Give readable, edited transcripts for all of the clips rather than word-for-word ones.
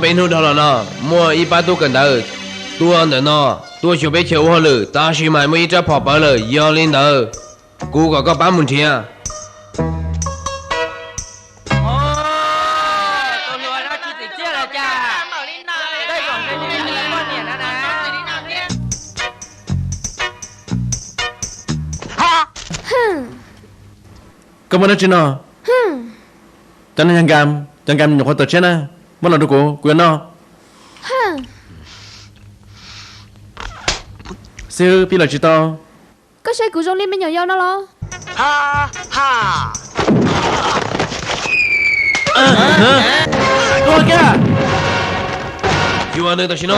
bên hông đó là nó mua ít ba tu cần đỡ tu ăn được nó tu chịu bé chịu hoa lử ta chỉ mày mới ra跑 bờ lử do lên đỡ cú có bán một tiền Kamu nak cina? Jangan jangan nyokot tu cina. Mana tu ku na? Siapa pilih cita? Có sai cụ rong lên bên nhỏ nhau nó lo. Ha ha. Kau kira? Jual ni tak cina?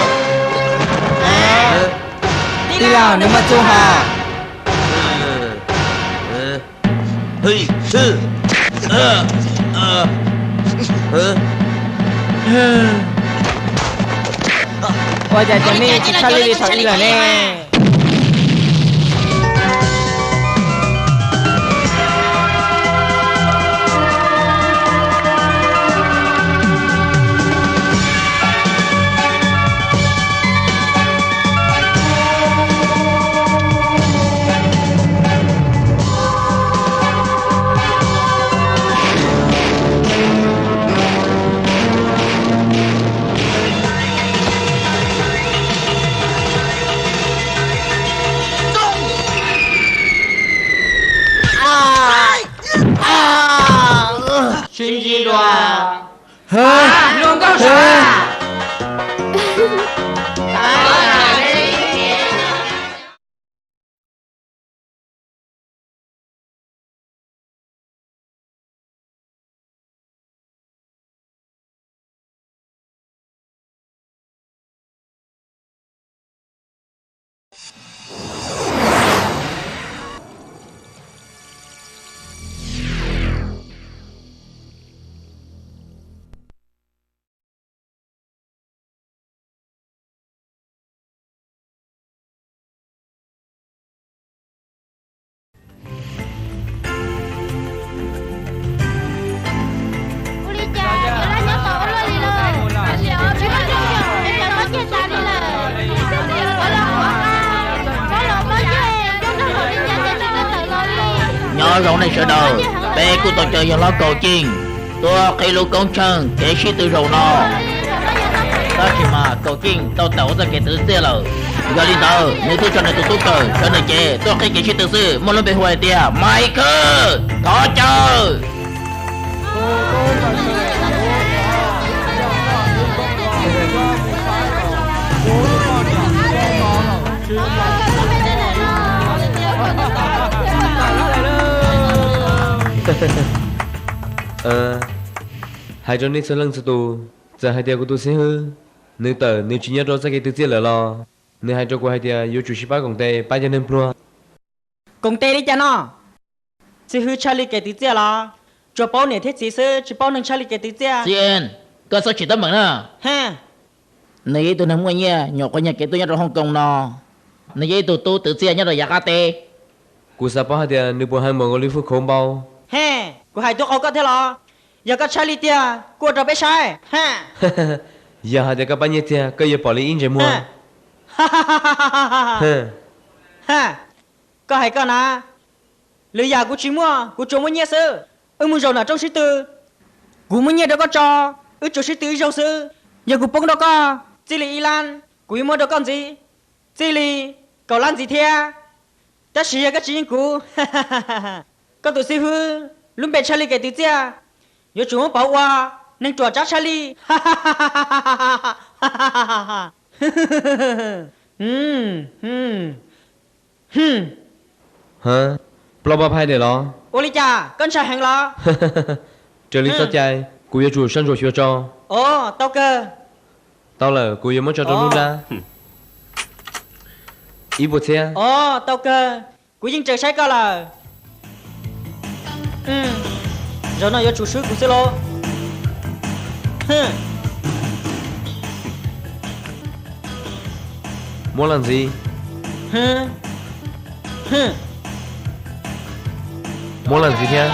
Tidak, nama Tuhan. Hei, Wajah Johnny kita lebih tahu lah ni. Xin gì đoà? Luôn có sao? Nhỏ rộng này sợ đầu bé của tôi chơi vào lo cầu chiên tôi khi lúc con chân kể sĩ từ rầu nò ta chỉ mà cầu chiên tao tẩu ra kể từ xe lờ giờ đi tờ nếu tôi cho này tôi cờ cho này chè tôi khi kể sĩ từ sư muốn lên bề hoài tia mày cơ có chờ hai trong này sẽ lần sau tu giờ hai tia của tôi sẽ hư nếu tờ nếu chỉ nhớ rõ cái từ tiết là lo nếu hai trong của hai tia yêu chủ sĩ ba công tê ba cho nên pro Công tê đi cha nó. Chỉ hư Charlie kể từ chia là cho bao nhiêu thế chỉ sư chỉ bao nhiêu Charlie kể từ chia. Jen cơ sở chỉ tấm bằng nè Ha. này tôi nằm ngoài nhà nhỏ có nhà kể tôi nhớ rồi Hong Kong nò này tôi tự xe nhớ rồi Yakarta cú sao bao hai tia nếu buồn hai mọi người phước không bao Ha. Của hai tôi không có thế lo. Giờ có Charlie tia, của cho bé sai. Ha. giờ hai tia các bạn nhớ tia cái gì bỏ đi in chơi mua Ha. Ha ha ha ha ha ha. Ha. Có hay có na. Lừa nhà của chị mua, của chỗ mua nhẹ sư. Muốn rồi là trong sĩ tư. Của mua nhẹ đó có cho. Chỗ sĩ tư rồi sư. Giờ của bông đó có. Chỉ là Ilan. Của mua đó con gì? Chỉ là cậu lan gì thế? Ta chỉ cái chuyện của. Có tụi sĩ hư. Luôn bé Charlie kể từ chia. Giờ chúng muốn bảo qua. Nên trò chắc Charlie. hả bao bao hai để lo Ô lý cha, con trai hàng lo. trợ lý sao trai cú yêu chủ sân rồi chưa cho Ồ, tao cơ. tao là cú yêu mới cho tao luôn ra ý bộ xe Ồ, tao cơ. Cú dính trời sai cơ là. Rồi nó yêu chủ sư của sư lô. muốn làm gì muốn làm gì thế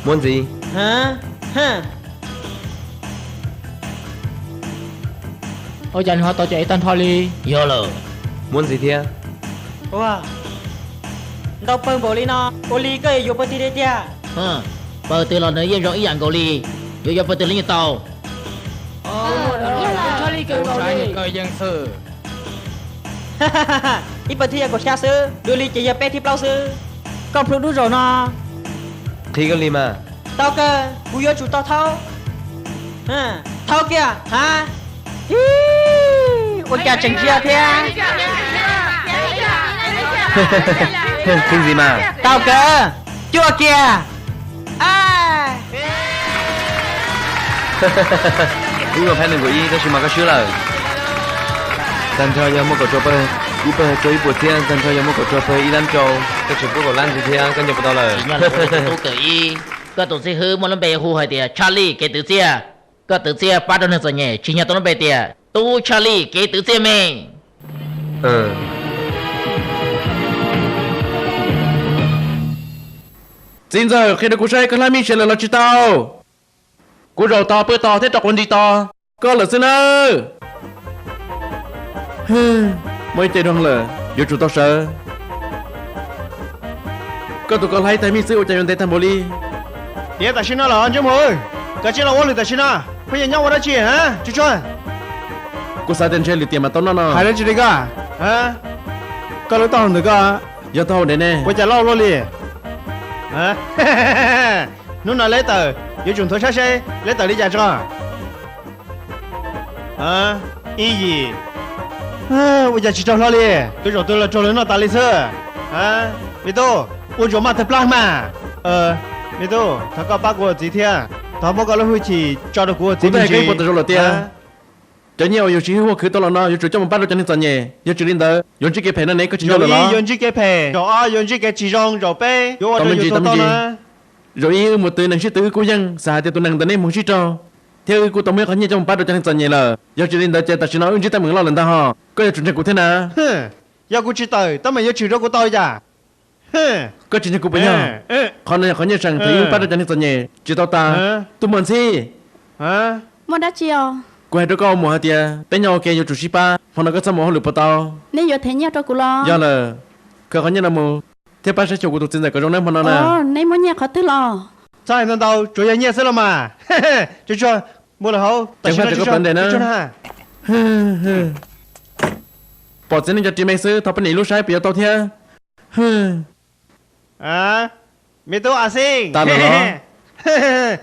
Muốn gì? Hả? Hả? Ôi dành họ tao chạy tên thôi đi. Vô lờ. Muốn gì thia? Wow. Đâu phân bổ lý nó. Ô lý cái vô bơ tì đây tia. Bờ từ là nơi dân rộng ý dạng cầu ly. Vô bờ từ lý như tàu. Coi dân sự. Ít bơ tì của cha sư. Đưa lý chỉ pe thì bao sư. Còn phụ đủ rồi nó. Thì cái gì mà? Tao cơ. Bùi vô chủ tao thao. Hả? Thao kìa. Hả? Hi. Ôi cha chẳng chia thia. Kinh gì mà? Tao cơ. Chua kìa. À. Đúng rồi, phải đừng có ý, đó chỉ mà có chữ lời. Tần cho nhau một cổ trò bơ, cú bơ cho ý bột thiên, tần cho nhau một cổ trò bơ ý lăn trâu, cái chữ bơ cổ lăn gì thiên, cái nhập vào lời. Chỉ nhận là tôi cởi ý. Có tổ chức hư một lần bè hù hỏi tìa Charlie kể từ chia. Có từ chia bắt đầu nên rồi nhỉ. Chỉ nhận tôi nó bè tìa. Tu Charlie kể từ chia mình. Xin giờ khi được cô say có lại mình sẽ là chỉ tao. Cô rồi to bữa to thế trọc con gì to. Có là xin ơ. Mới chơi đoan là vô chủ tao sợ. Có tụi con lấy tay mình giữ chạy tay thằng bồ ly.别打心了，安全门，赶紧让我来打心了，快点让我的钱啊，去赚， Cô sai tên chơi lì tiền mà tao nó. 还能几那个啊？搞了当那个， Giờ tao để nè. 我家老罗哩，啊，侬拿来的，有种头啥谁来到你家装？啊，一，我家去找老哩，都找对了，找人了打理车，啊，没到，我找马特 plan 嘛，没到，他搞八个几天，他不搞了回去找到过 Cô 几 thấy cái bộ 天 tao rồi là tiền. Trái nhiều yêu chỉ hoa khứ tao là nó, yêu chỉ cho một bát đồ cho nên tao nhẹ, yêu chỉ đến đó, yêu chỉ cái phải nó này có chỉ cho là nó. 用这个配，用这个鸡肉肉杯，有我这有多呢？ Rồi yêu một từ nàng sĩ tử cô dân, xả thì tụi nàng tao nên muốn sĩ cho. Theo cô tao mới có nhẹ cho một bát đồ cho nên tao nhẹ là, yêu chỉ đến đó chơi tao chỉ nói ứng chỉ tao mượn lo lần tao họ, có yêu chuẩn cho cô thế nào? 哼，要กู知道，他们要吃肉กู到呀。哼， Có chuẩn cho cô bây giờ. Còn này có nhẹ rằng thấy bát đồ cho nên tao nhẹ, chỉ tao ta, tụi mình gì? 啊， Mua đã chiều. Cô hay đứa con mua hả tia, tới nhau kia yêu chủ sĩ ba, phòng nó có sao mua lửa bao tao. Nên giờ thấy nhau cho cô lo. Giờ là, có nhẹ là mua, thế ba sẽ cho cô tụi tin rằng có trong đấy mà nó nè. Nên muốn nhà khó tư lo. 再能到主要热死了嘛？嘿嘿，就说没了好，但是就说哈， Bỏ tiền cho chị mày sư, tao bên này lúc sai bây giờ tao theo. 啊，没到阿星， Ta là nó.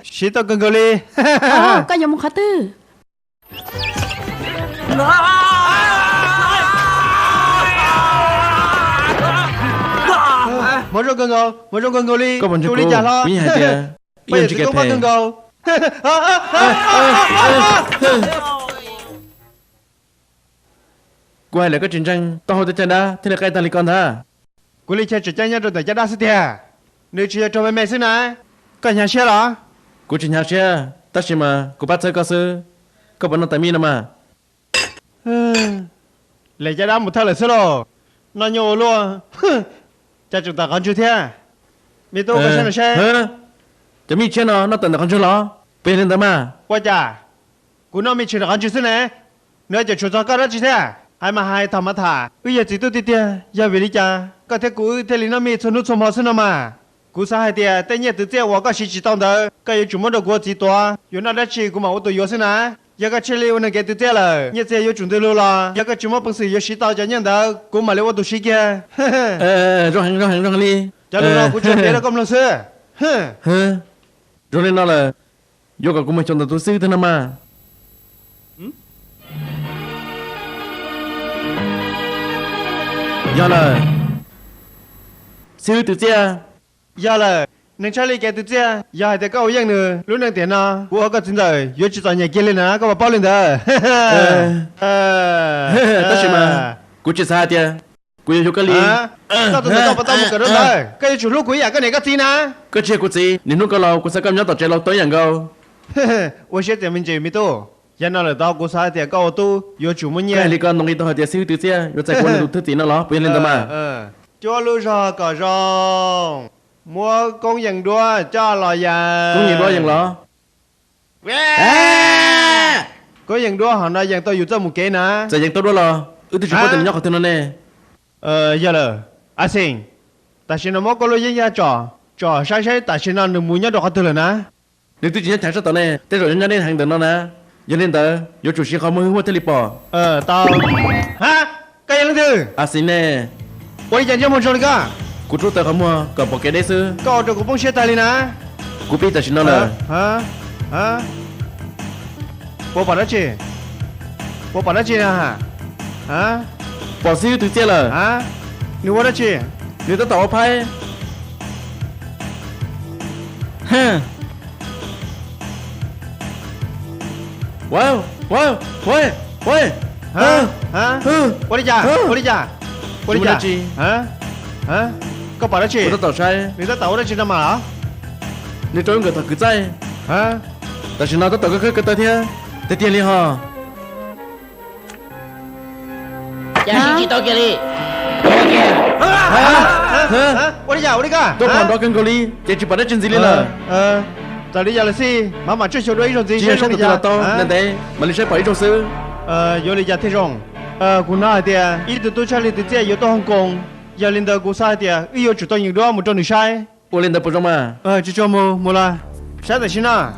是到更高哩， Có dùng một khó tư. 没说更高，没说更高哩， Có bọn cho 主 cô, 力家了， quý hai tia, 不 yên 也 chỉ 是 cái 更高 phê. 更高， Cô hay là có chiến tranh, tao hồi tới chân đã, thế là cái ta lý con hả? 鼓励车只将要做的家大事的，你只要做妹妹是呢，干下些了。 Cô chiến hạt xe, ta chỉ mà, cô bắt chơi có sư, có bọn nó tại mi nào mà. Lấy ra một thằng là sao rồi? Nó nhiều luôn. Cha chúng ta còn chưa thế. Mi tô có xem là xe. Chả mi chết nó tận được con chưa lo, bên lên đó mà. Qua cha. Cú nó mi chưa được còn chưa này. Nữa giờ chúng ta có đó chứ thế. Hai mà hai thằng mà thả. Bây giờ chỉ tôi tiệt giờ về đi cha. Có thể cú thế lý nó mi cho nút xong họ xin mà. Cú sao hai tiệt, tên nhẹ từ tiệt tôi có chỉ tao đó. Cái yêu chúng nó được qua chỉ toa. Yêu nó đã chỉ cú mà tôi yêu xin à. Giờ cái chơi liu nó cái từ tiệt là. Nhẹ giờ yêu chúng tôi luôn là. Giờ cái chúng nó bằng sự yêu chỉ tao cho nhân đó. Cú mà liu tôi chỉ kia. Rồi hàng đi. Cho nên nó cú chơi别的咁老师。Rồi nên nó là, vô cả cô mà chọn tôi sư thế nào mà. Giờ là, sư từ chia. Giờ là nên chơi lý cái từ chia. Giờ hay thì có yên nữa. Lúc này tiền nó. Cú có tin rồi. Yêu chỉ toàn nhà kia lên á. Có bảo lên đó. Ta chỉ mà, cô chỉ sao tia. Cô yêu cái ly. Tao tôi tao bắt tao một cái đó thôi. Cái chủ lúc quý à cái này cái gì nè. Cái chuyện cô gì, nên lúc có lâu cô sẽ cầm nhớ tao chơi lâu tớiอย่าง câu. 我写点名字没到。giờ nó là tao cú sao thì có tu. Yêu chủ muốn Cái nhé. lý con nông y tao hỏi tia sư từ chia, rồi chạy qua lên thứ tí nó lo, bên lên đó mà. Cho lưu ra cả rong. mua con dần đua cho lò già cũng nhìn đó dần lo có dần đua họ nói dần tôiอยู่trong một kế nè giờ dần tôi đó lo tôi chỉ có tình nhóc của tôi nó nè giờ là à xin ta xin nó mất có lối dân gia trò sai ta xin nó đừng muốn nhớ được họ từ lần nè nếu tôi chỉ nhớ thằng sao tao nè thế rồi nhân nên hàng đợt nó nè giờ nên tớ vô chủ sĩ không mới mua tele bỏ tao hả cái gì thứ à xin nè tôi dành cho một số đi cả cú trút tớ không mua còn bỏ cái đấy sư có cho cũng bông xe tay đi nè cú biết tớ xin nó là hả bố bảo nó chi nè hả bỏ siêu từ xe là hả nếu nó chi nếu tớ tao phải ha wow hả bố đi cha hả có bảo nó chi tớ tao sai nếu tao tao nó chi nào mà hả nếu trốn người tao cứ chạy hả tớ xin nó tớ tao cái tớ thế tớ tiền liền hả Cha xin chị tôi kia đi. bố đi cả tôi còn đó cần goli chỉ bắt được chân gì lên là tao đi giờ là gì mà chưa chịu đuổi rồi gì chỉ là tôi là to nên thế mà lấy sẽ phải trong sư vô lý giờ thế rồi cũng nói thì ít tôi chơi thì chơi yếu tố Hồng Kông giờ lên đó cũng sai thì yếu chủ tôi những đứa một trong những sai ô lên đó bố mà chỉ cho mua là sai tại xin à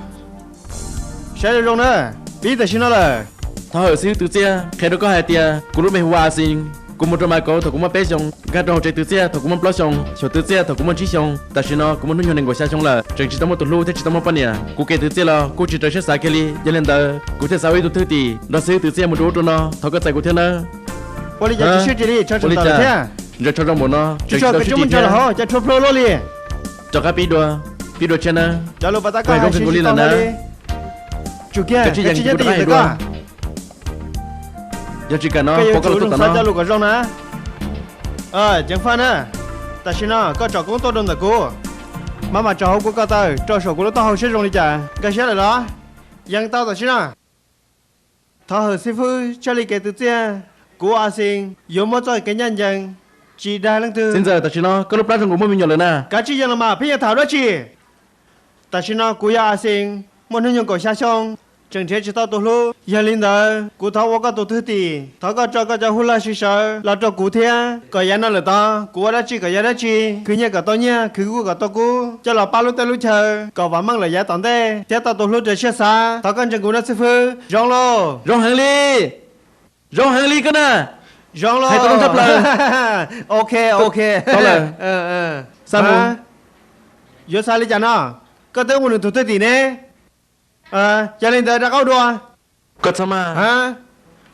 sai được rồi nữa đi tại xin là thôi ở xíu từ xe khi đó có hai tia cũng lúc mình hoa xin cũng một trong hai câu thôi cũng một bé xong cái đầu chạy từ xe thôi cũng một plus xong số từ xe thôi cũng một chỉ xong tại sao nó cũng một nhu cầu xa xong là chẳng chỉ tao một tuần lúa thế chỉ tao một phần nè cũng kể từ xe là cũng chỉ tới xe sai cái li giờ lên đó cũng thể sao ấy tụi thứ thì nó xíu từ xe một đứa nó thôi có chạy của thế nữa bố đi giờ chỉ đi cho chúng ta thế giờ cho trong một nó cho cái chúng mình cho là ho cho pro pro luôn đi cho cái pi đua trên nó cho luôn bắt ta cái chúng mình là chủ kia cái gì nhất thì cả giờ chỉ cần nó cái có cái chủ nó nó cho luôn cái rong nè chẳng phải nè ta xin nó có trò cũng tốt hơn là cô mà trò không có cái tao trò sổ của nó tao không sẽ rong đi chả cái xe này đó yang tao ta xin nó thọ hờ sư phụ cho lý kể từ chia cô à xin yếu mất rồi cái nhân dân chỉ đa lăng tư xin giờ ta chỉ nó có lúc đó trong cũng mình nhận rồi nè cái chỉ dân là mà bây giờ thảo đó chỉ ta xin nó cô à xin muốn hướng cổ xa xong chẳng thế chỉ tao tổ lô giờ linh đó cô tháo qua cái tổ thứ tỷ tháo cái cho hula xí sợ là cho cụ thế cái nhà nó là ta cô đã chỉ cái nhà đó chỉ cứ nhớ cái tao nhá cứ cô cái tao cô cho là ba lúc tao lúc chờ có vắng mang là giá tận thế thế tao tổ lô để xe xa tháo cái chẳng cô nó sư phụ rong lô rong hàng ly cái nè rong lô hay tao không chấp lời ok tao là sao muốn giờ sao lấy chả nó có tới một tổ thứ tỷ nè cho nên đã câu đua có sao mà hả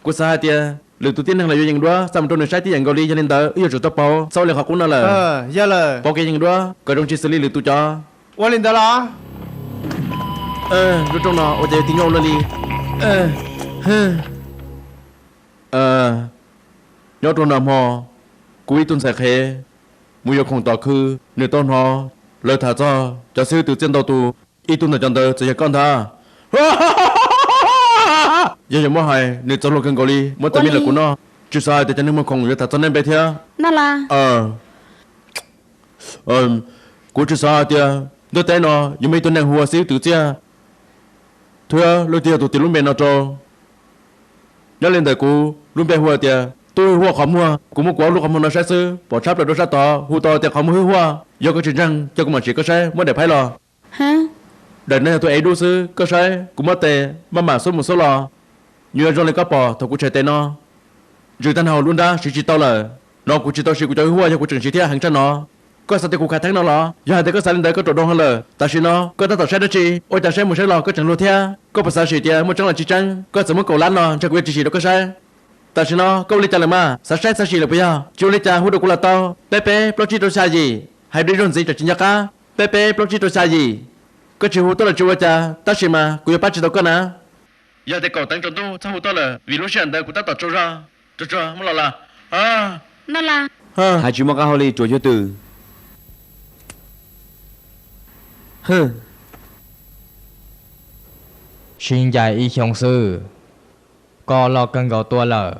cô sao tia lần đầu tiên là vô những đua sao trong nửa trái thì những goli cho nên tớ yêu chủ tập bao sau này học cũng là giờ là bao cái những đua có trong chia xử lý được tôi cho qua lên đó là lúc trong nó ở đây tiếng nhau đi nhớ trong nằm họ cuối tuần sẽ khé mùi yêu không tỏ khư nửa tôn họ lời thả cho sư từ trên đầu tù ít tuần là chân tớ sẽ con tha giờ mua hay nếu cho lô cần gọi đi mới tao biết là của nó chứ sao thì cho nên mà không được thật cho nên bé thế nó là của chứ sao thì đôi tay nó nhưng mấy tuần này hùa xíu từ chia thưa lôi tiền tụi tiền luôn bên nó cho nhớ lên đời của luôn bên hùa tiền tôi hùa không hùa cũng một quả lúc không nó sai sư bỏ chắp là đôi sát to hùa to tiền không hùa hùa do cái chuyện rằng cho cũng mà chỉ có sai mới để phải lo hả đợt này tôi ấy đu sư có sai cũng mất tệ mà số một số lò như rồi lên có bò thôi cũng chạy tệ nó rồi tan hầu luôn đã chỉ tao là nó cũng chỉ tao chỉ cũng cho hùa cho cũng chừng chỉ theo hàng trăm nó có sao thì cũng khai thác nó lo giờ hai đứa có sai lên đấy có trộn đông hơn là ta chỉ nó có ta tao sai đó chi ôi ta sai một sai lò có chẳng luôn theo có phải sai chỉ theo một trong là chỉ trắng có sự mất cầu lăn nó cho cũng chỉ đó có sai ta chỉ nó câu lấy trả lời mà sai chỉ là bây giờ chú lấy trả hút được cũng là tao pepe blochi tôi sai gì hay đi rồi gì cho chính nhá cá pepe blochi tôi sai gì có chịu hút tôi là chịu cha ta chỉ mà cũng bắt chỉ đâu có nè giờ thì cậu tăng trộn tu sao hút tôi là vì lúc sáng đây cũng ta tao trâu ra muốn là nó là hai chú mắc áo ly chuột cho từ Xin dạy y hiong sư có lo cần gạo tua lờ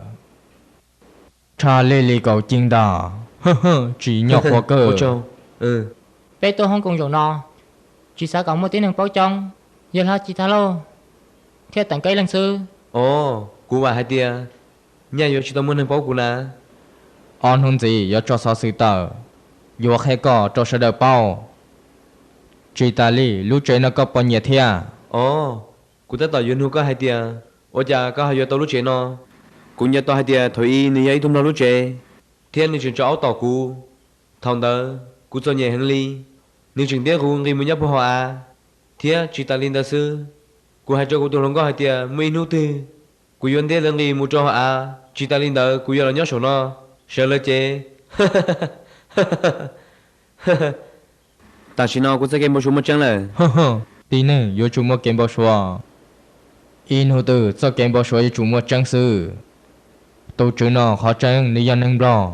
cha lê lê gạo chinh đà chỉ nhọc hoa cơ bé tôi không cùng rồi nó chỉ sao có một tiếng đường bao trong giờ là chỉ thà lô theo tặng cây lần sư ồ cú bà hai tia nhà yo chỉ tao muốn hàng bao cú na on hôn gì giờ cho sao sư tờ giờ hay có cho sẽ đợi bao chỉ ta li lúc chơi nó có bao nhiêu thia ồ cú ta tao yun hu có hai tia ô cha có hai yo tao lúc chế nó cú nhà tao hai tia thôi y ni ấy thùng nó lúc chế thiên ni chuyện cho áo tao cú thằng đó cú cho nhẹ hơn ly ni chuyện tiếc cú người muốn nhấp vào à thia chỉ ta linh ta sư cú hai cho cú tôi không có hai tia mấy nút tư cú yun tiếc lần người muốn cho à chỉ ta linh ta cú giờ là nhớ số nó sợ là chế ta chỉ nói cú sẽ game một số một chẳng là tí nữa yo chủ mua game bao số in hồ tử cho game bao số yo chủ mua trang sư tôi chữ nó khó trang ni dân nâng rõ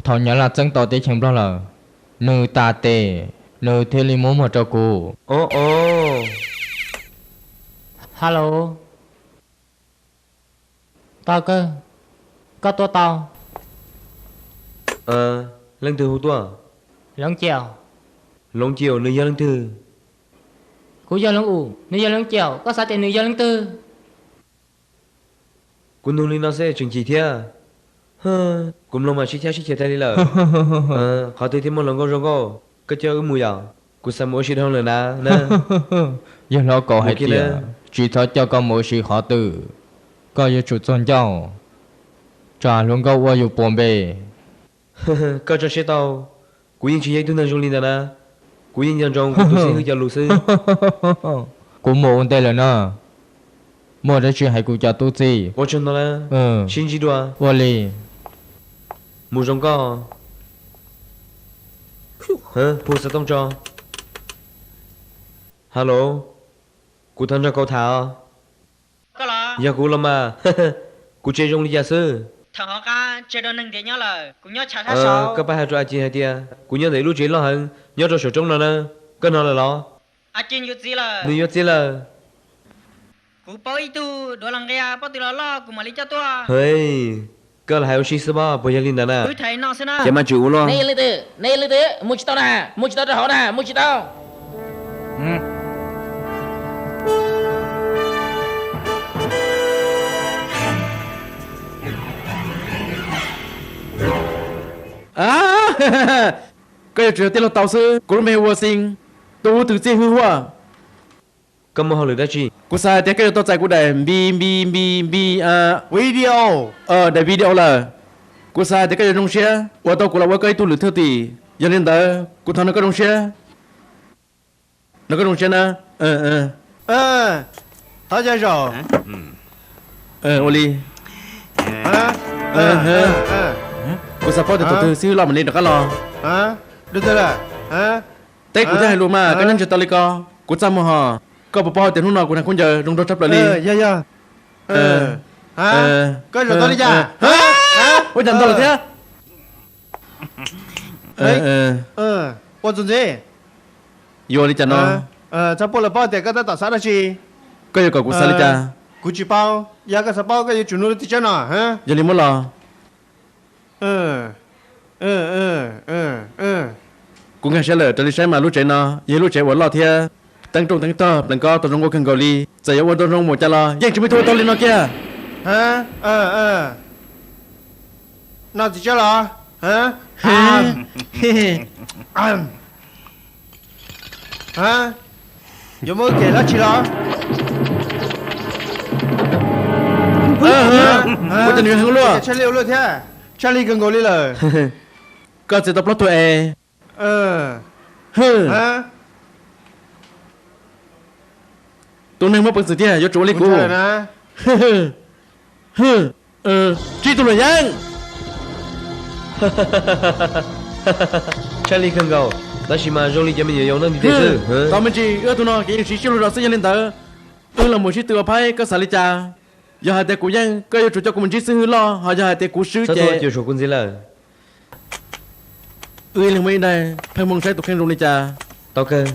thọ nhớ là chân tàu tế chẳng rõ là nữ ta tê nữ thế li muốn một cho cô ô hello tao cơ có tua tao lần thứ hữu tua lông chiều lông chiều nữ gia lần thứ cú giờ lông ủ nữ giờ lông chiều có sao tiền nữ giờ lông tư quân nông linh nó sẽ chừng chỉ thia cùng lông mà chỉ theo thay đi là họ thấy thêm một lần con rong co cái chơi mùi à cú sao mỗi chuyện hơn là na nè giờ nó có hay tiền chỉ thôi cho con mỗi sự khó tử có yêu chủ tôn trọng trả luôn có qua yêu bom bê có cho xe tàu cú yên chỉ dây tu năng trong linh na cú yên dân trong cú tu sĩ hư cho lũ sư cú mồ ôn tê là nó mồ đã chuyện hay cú cho tu gì vô chân đó là xin chỉ đùa vô li mù rong co phụ sẽ tông cho hello cú thân cho câu thảo có là giờ cú làm mà cú chơi trong đi giả sư thằng họ ca chơi đơn nâng để nhớ lời cú nhớ trả sao các bạn cho chị hay tia cú nhớ thấy lúc chơi lo hơn nhớ cho số trong nó nè cái nó là lo chị nhớ gì là người nhớ gì là cú bao itu đồ lăng kia bao tiền lo cú mà lấy cho tôi hey cái là hai ông sư ba bây giờ linh nè cú thấy nó xem nào chém mà chịu lo Này lư tư, mua chỉ tao nè, mua chỉ tao cho họ nè, mua chỉ tao. cái chuyện tiền là tàu sư cũng mê hoa sinh tu từ chế hư hoa có một họ lựa đã chi cú sai tiếng cái tôi chạy cú để bi video để video là cú sai tiếng cái trong xe và tôi cũng là cái tu lựa theo tỷ cho nên đó cú thằng nó có trong xe nó có trong xe nè họ chơi rồi Oli cú sai phải để tôi xíu lo mình đi được cái lo được rồi là tết cú thấy luôn mà cái nhân cho tao lấy co cú chăm mà họ có bao bao tiền hôm nào cú thằng con giờ trong đó chấp lại đi có rồi tao đi ra ôi chẳng tao là thế quan trọng gì vô đi chẳng nó chắc bộ là bao tiền cái ta tạo sao đó chi có yêu cầu cú sai đi cha cú chỉ bao ya cái sao bao cái chủ nô thì chơi nào hả giờ đi mua lo cũng nghe sẽ lỡ cho đi xem mà lúc trẻ nó giờ lúc trẻ vẫn lo thế tăng trung tăng to đừng có tao trong cô cần cầu ly giờ yếu tao trong một cha lo nhưng chỉ mới thôi tao lên nó kia hả nó chỉ chơi lo hả hả有冇给了起了我真的很乱chơi liều luôn thế chơi liều cần cầu ly rồi có sẽ tập lót tuổi e hả tôi nên mất bằng sự thế do chỗ lấy cũ truy tôi là giang Charlie không cầu đó chỉ mà Jolie cho mình nhiều dòng nữa thì thế sư tao mình chỉ tôi nói cái chỉ siêu rồi sẽ lên tới tôi là một sĩ tử phái có sản lý cha giờ hai tay của giang có yêu chủ cho của mình chỉ sư lo họ giờ hai tay của sư sao trẻ tôi chịu số quân gì là là mấy đây phải mong sai tục khen rồi cha tao cơ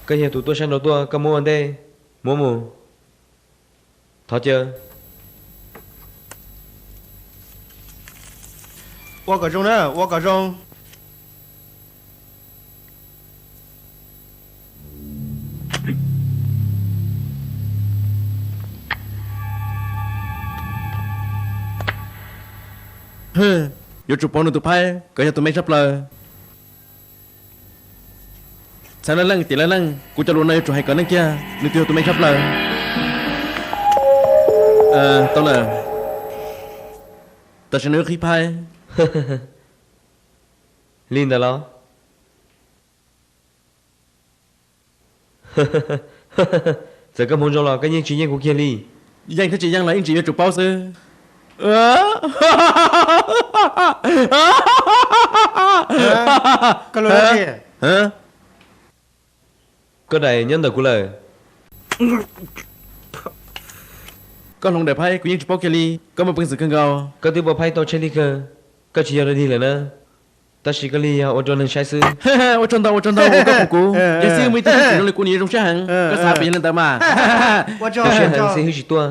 cái gì tụi tôi sang đầu tôi cầm mua anh đây mua mù thọ chưa 我个中呢，我个中。Hừ, yo chụp bóng tụi phai, cái nhà tụi mình sắp lờ. Sao nó lăng, tỷ là lăng, cô cho luôn này chụp hai cái này kia, nữ tiêu tụi mình sắp lờ. Tao là, tao sẽ nói khi phai. Linh đó lo. Giờ các môn trong là cái những chuyện của kia Linh. Dành thế chị Giang là anh chị yo chụp bao giờ? Cái lối đó gì? Hả? Có đại nhân đời của lời. Con lòng đẹp hay, cũng như chụp bao kia đi, có một bằng sự cân gào. Có thứ bảo phải tao chơi đi cơ. Có chỉ là đi là nữa. Ta chỉ có li ở trong lần sai sư. Ở trong đầu, có phụ cú. Vậy sư mới tin chỉ nó là cô nhỉ trong xe hàng. Có sao bị lên ta mà. Tôi cho, Có xe tôi hàng sẽ cho. hư chỉ tua.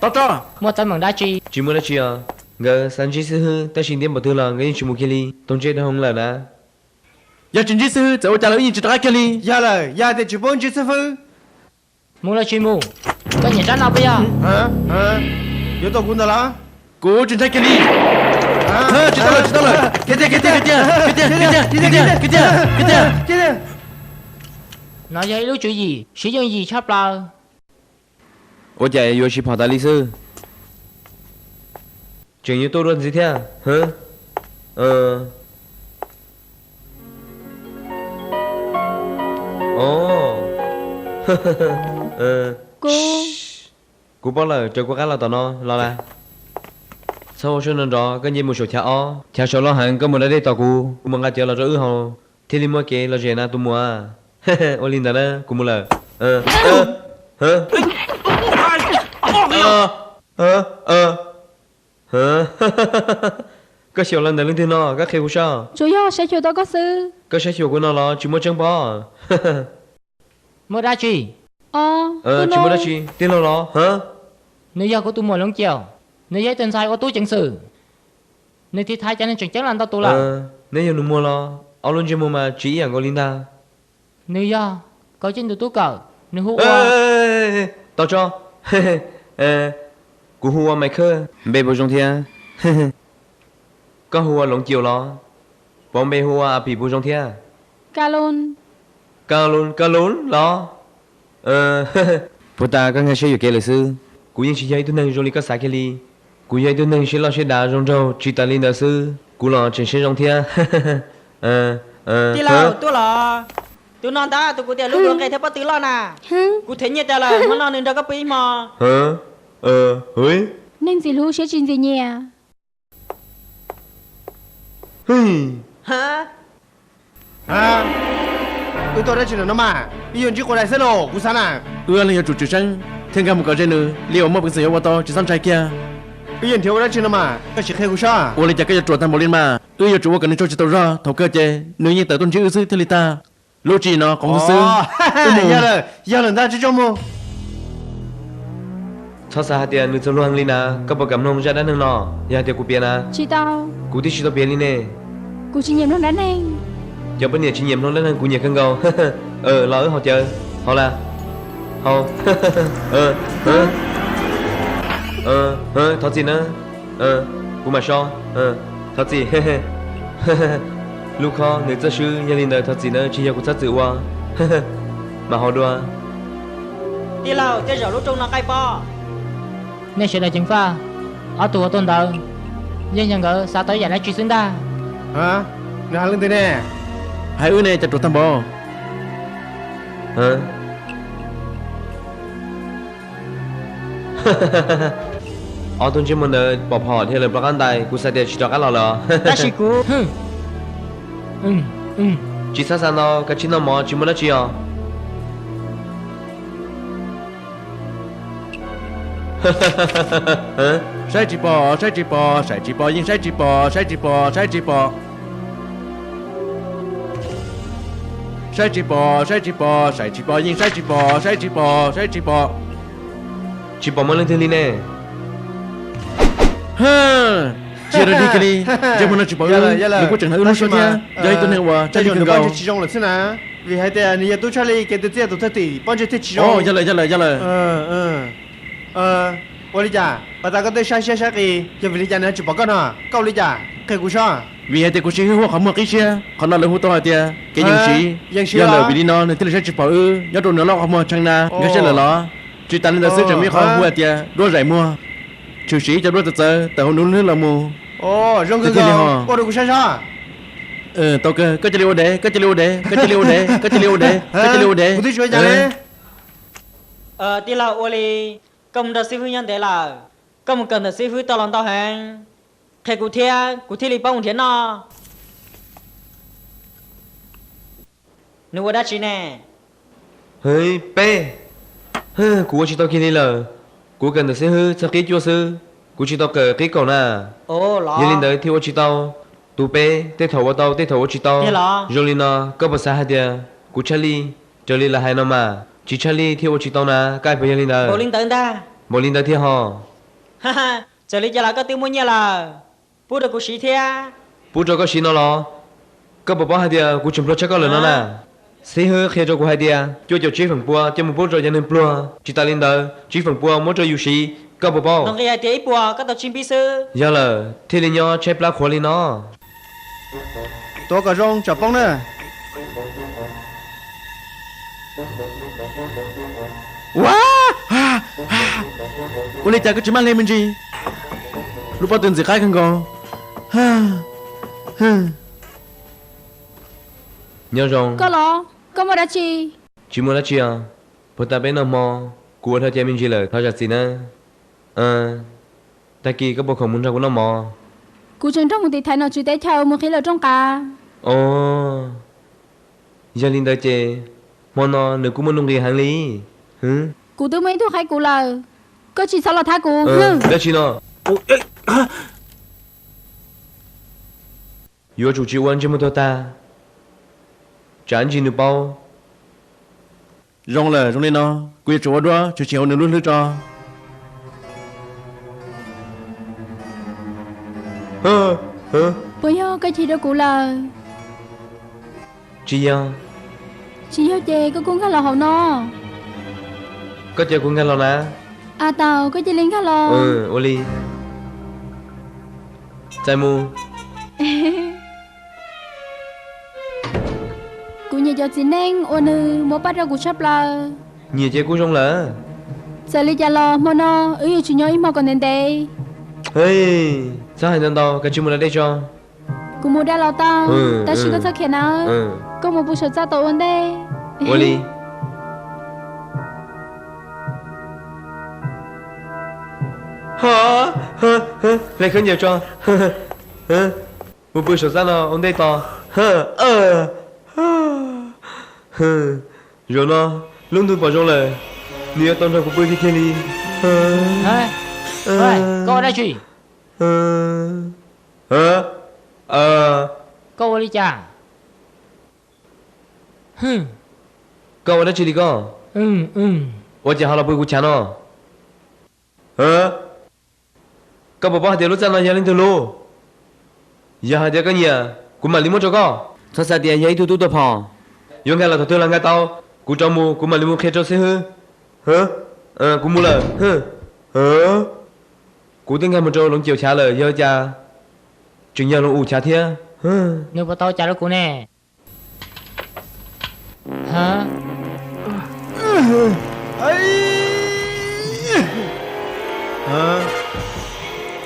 Tao cho. Mua tấm bằng đá chi. Chỉ muốn là chi à? Ngờ sáng chỉ sư hư, ta chỉ điểm bảo thư là cái những chuyện một kia li. Tông chơi đâu không là đã. Giờ chính trị sư, giờ trả lời những chuyện đó kia đi. Dạ lời, dạ thì chụp bóng chứ sư phụ. Mua là chi mua. Có nhà trái nào bây giờ? Hả? Hả? Yo tôi cũng đó là. Cô chính sách kia đi. Chị tao lời. Cái kia. Nói vậy lúc chuyện gì? Sử dụng gì sắp là? Ủa chạy vô chỉ跑大理sư. Chuyện như tôi luôn gì thế? Hả? Ồ. Cô bảo là cho cô gái là tao nó lo là. Sau cho nên đó cái gì một số theo số lo hàng có một đây tao cô mà ngã chờ là rồi hầu thì đi mua cái là gì na tôi mua. Ô Linh đó cô mua là. Cái chiều lần đầu lên thì nó các khéo sao? Chủ yếu sẽ chiều tao có sư. Cái sẽ chiều của nó là chỉ mua chân bò. Mua đá chi. Chỉ mua đó chi? Tiền nó hả? Nếu giờ của tôi mua lông chiều. Nếu giấy tên sai của tôi chẳng xử. Nếu thì thay cho nên chắc là tao tôi là. Nếu giờ nó mua lo, ở luôn chỉ mua mà chỉ là có Linh ta. Nếu giờ có trên tụi tôi cờ. Nếu hút Tao cho. Cú hùa mày khơ, bê bộ trong thia. Có hùa lông chiều lo. Bọn bê hùa à bị bộ trong thia. Ca luôn. Cá lún lo. Phụ ta có nghe sẽอยู่ kể lời sư. Cú những chỉ dạy tôi nâng rồi đi có sai cái li. Cú dạy tôi nâng sẽ lo sẽ đá trong trâu chỉ ta linh đạo sư. Cú lo trên sẽ trong thia. Tí lâu, tôi là. Tôi non ta, tôi cũng tiền lúc đường cây theo bắt tứ lo nè. Cú thấy nhiệt là mà lo nên đâu có bí mà. Hửi. Nên gì lưu sẽ chuyện gì nhỉ? Hả? Tôi đã chuyện nó mà. Bây giờ chỉ có đại sân ồ, cú sao nè. Là chủ chủ trăng. Thiên ca một cái nữa, liệu một bằng sự của to chỉ sang trái kia. Bây giờ thiếu đã chuyện nó mà. Cái chuyện khéo cú sao? Ủa là cái chuột tham một lên mà. Giờ chủ cái này cho chỉ tao ra, thầu cơ chế. Nếu như tới tuần chữ sư thì ta. Lô chỉ nó cũng sư. Giờ lần ta chỉ cho mua. Cho sao tiền nữ trong luang Linh à? Các bộ cảm nông ra đan nó. Giờ tiền của biển à? Chị tao. Cú đi chỉ tao biển Linh nè. Cô chỉ nhiệm nó đánh anh. Giờ bên này chỉ nhiệm nó lên hơn cú nhiệt hơn gầu. Lo ở họ chờ. Họ là. Họ. Thật gì nữa? Cú mà so. Thật gì? Lúc họ nữ giáo sư nhà Linh đời thật gì nữa chỉ hiểu của sát dự qua. Mà họ đùa. Tí lâu, chơi rượu lúc trong nó cây bò. Nếu sẽ là chứng pha. Ở tù ở tuần đầu. Nhưng chẳng ngờ sao tới giải lại truy xứng ta. Hả? Nó lên thế nè. Hai này chặt chuột tham bò. Hả? Ở tuần trước mình bỏ họ thì là bác ăn tay, cú sai tiền chỉ cho các lò lò. Ta chỉ cú. Chỉ sao nó cái chín nó mò chỉ muốn nó chỉ à? Hả? Sai chỉ bò, nhưng sai chỉ bò. Sai chỉ bò, nhưng sai chỉ bò. Chỉ bỏ món lên thiên lý nè. Chia rồi đi cái đi. Giờ muốn nó chỉ bảo đừng có chẳng thấy nó số thế. Giờ tôi nên qua Chạy chạy đi được cần bao cầu. nhiêu chỉ trong là thế nào? Vì hai tên này tôi trả lời cái từ tiền tôi thấy tỷ bao nhiêu thế chỉ trong. Ồ, giờ lời.我理解，把大家都想想个，就为理解呢，就报告呢，搞理解，开故乡。 Vì hai tên của chị hoa không mua cái xe, còn nó là hú to tia, cái những chị, giờ lời vì đi nó nên tức là sẽ chụp bảo nhớ đồ nữa nó không mua chăng na, cái sẽ là nó, chị ta nên làซื้อ chẳng biết không mua tia, đua rải mua, chủ sĩ cho đua tự giờ, tại hôm nữa là mua. Ồ, rong cái我都不想想。tao cơ, cái liu đấy.我对说讲嘞。 tí là Oli công đã sư phụ nhân thế là công cần được sư phụ tao lòng tao hàng thầy cụ thi lý bông thiên nó nếu đã chỉ nè Hơi bé. Cú chỉ tao kia đi là cú cần được sẽ hư sao cái chúa sư. Cú chỉ tao cờ cái cầu nà. ồ lọ Giờ lên tới thì chỉ tao tu bé tết thầu chỉ tao. Thế là? Rồi lên nó có bao xa hai tia. Cú Charlie trở lên là hai nó mà. Chỉ Charlie thì chỉ tao nà cái bây giờ lên bộ tới. linh tấn ta Bộ lên tới thì họ. ha ha giờ lý cho là có tiêu mua nhẹ là bố được cụ sĩ thế Bố cho có xin nó lo. Có bảo hai tia cú chụp lo chắc có lần nó nà. Sẽ hư khi cho cú hai tia cho chỉ phần bùa cho một bố rồi cho nên bùa. Chỉ ta lên tới chỉ phần bùa muốn cho yêu sĩ. Có bảo. nó cái thế bùa có tao chim bí sư Giờ là thì lên nhau chép lá khóa lên nó. Tôi có rong chập bông nữa. Ủa lấy cái chuyện mà lên mình gì? Lúc bao tiền gì khai không có? Nhớ rồi. Có lo, có mà đã chi. Chỉ muốn là chi à? Bữa ta bên nào mò, cua theo chơi mình chỉ lời, thôi chặt gì nữa. Ta kỳ có bộ không muốn ra của nó mò. Cụ trường trong một tỷ thái nào chú tế theo một khi là trong cả. Ồ, giờ linh tới chơi, mò nó nếu cũng muốn nông nghiệp hàng lý, hử? Cụ tư mấy thuốc hay cụ là, có chỉ sao là tha cụ. Đó chi nó. Yo chủ chỉ quan cho một ta. Chán gì nữa bao. Rong lên nó, quy chỗ đó, chủ chiếu nữa luôn nữa cho. Bây giờ cái chị đó cụ là, Chi ya, chị hiểu chê có cuốn khá là hậu nó. có chơi cũng nghe lo nè. À tao có chị lên khá là. Oli. Trái mu. Cụ nhà cho chị nên ôn một bắt ra cụ sắp là. Nhiều chơi cũng trong lỡ. Giờ lý cho lo mà nó ư chủ nhớ mà còn nên đây. Hey, sao hành động đâu, cái chuyện là đây cho. Cụ mua đã lo tao, ta chỉ có sao khéo nào. Có một bộ sổ ra tổ ôn đây. Oli. Hả? Lại không nhiều cho. Một bữa sổ ra nó, ôn đây to. Rồi nó, lúc tôi bỏ trong lời. Nếu tôi ra một bữa thì thiên đi. Cô đã gì? Cô đi chàng. Cậu đã chỉ đi con. Tôi chỉ hỏi là bữa của chán nó. Cậu bảo hai tiếng lúc ra nó nhà lên từ lô. Giờ hai tiếng cái nhà, cũng mà lấy một cho con. Sao sao tiền giấy tôi phò. Dùng cái là tôi là ngay tao. Cũng cho mua, cũng mà lấy một khe cho xe hư. Cũng mua lời. Cũng tiếng ngay một trâu lông chiều trả lời giờ cha. Chuyện nhà lông ủ trả thia. Nếu bà tao trả lời cô nè. Hả?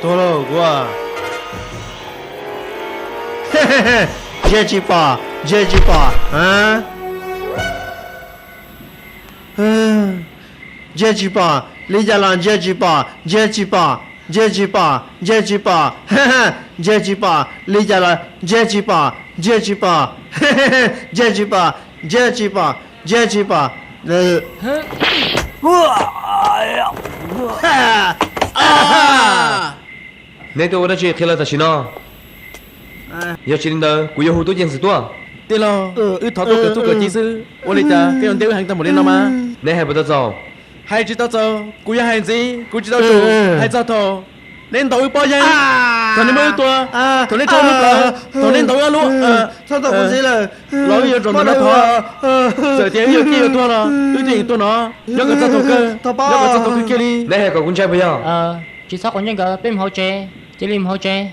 Tôi lo quá. Dễ chỉ bà, hả? Dễ chỉ bà, lý gia lan dễ chỉ bà, dễ chỉ bà, lý gia lan dễ chỉ bà, Nên tôi đã chỉ khi là ta chỉ nó. Giờ chỉ đến đó, cũng yêu hú tôi dân sự tua. Tê lo, thọ tôi cờ chi sư. Ủa lấy ta, cái ông tiêu hàng ta một lên nó mà. Nên hai bữa ta giàu. Hai chỉ tao cho, cú ya hàng gì, cú chỉ tao chủ, hai tao thọ. Nên tao bao nhiêu? thằng này mới tua thằng này trâu lúc là thằng này tao luôn sao tao cũng gì là nói giờ rồi nó thua giờ thì giờ kia tua nó ưu tiên tua nó nhớ cái tao cơ nhớ cái tao kia đi đây có con trai bây giờ chỉ sao còn những cái bên hậu trẻ chỉ lim hậu trẻ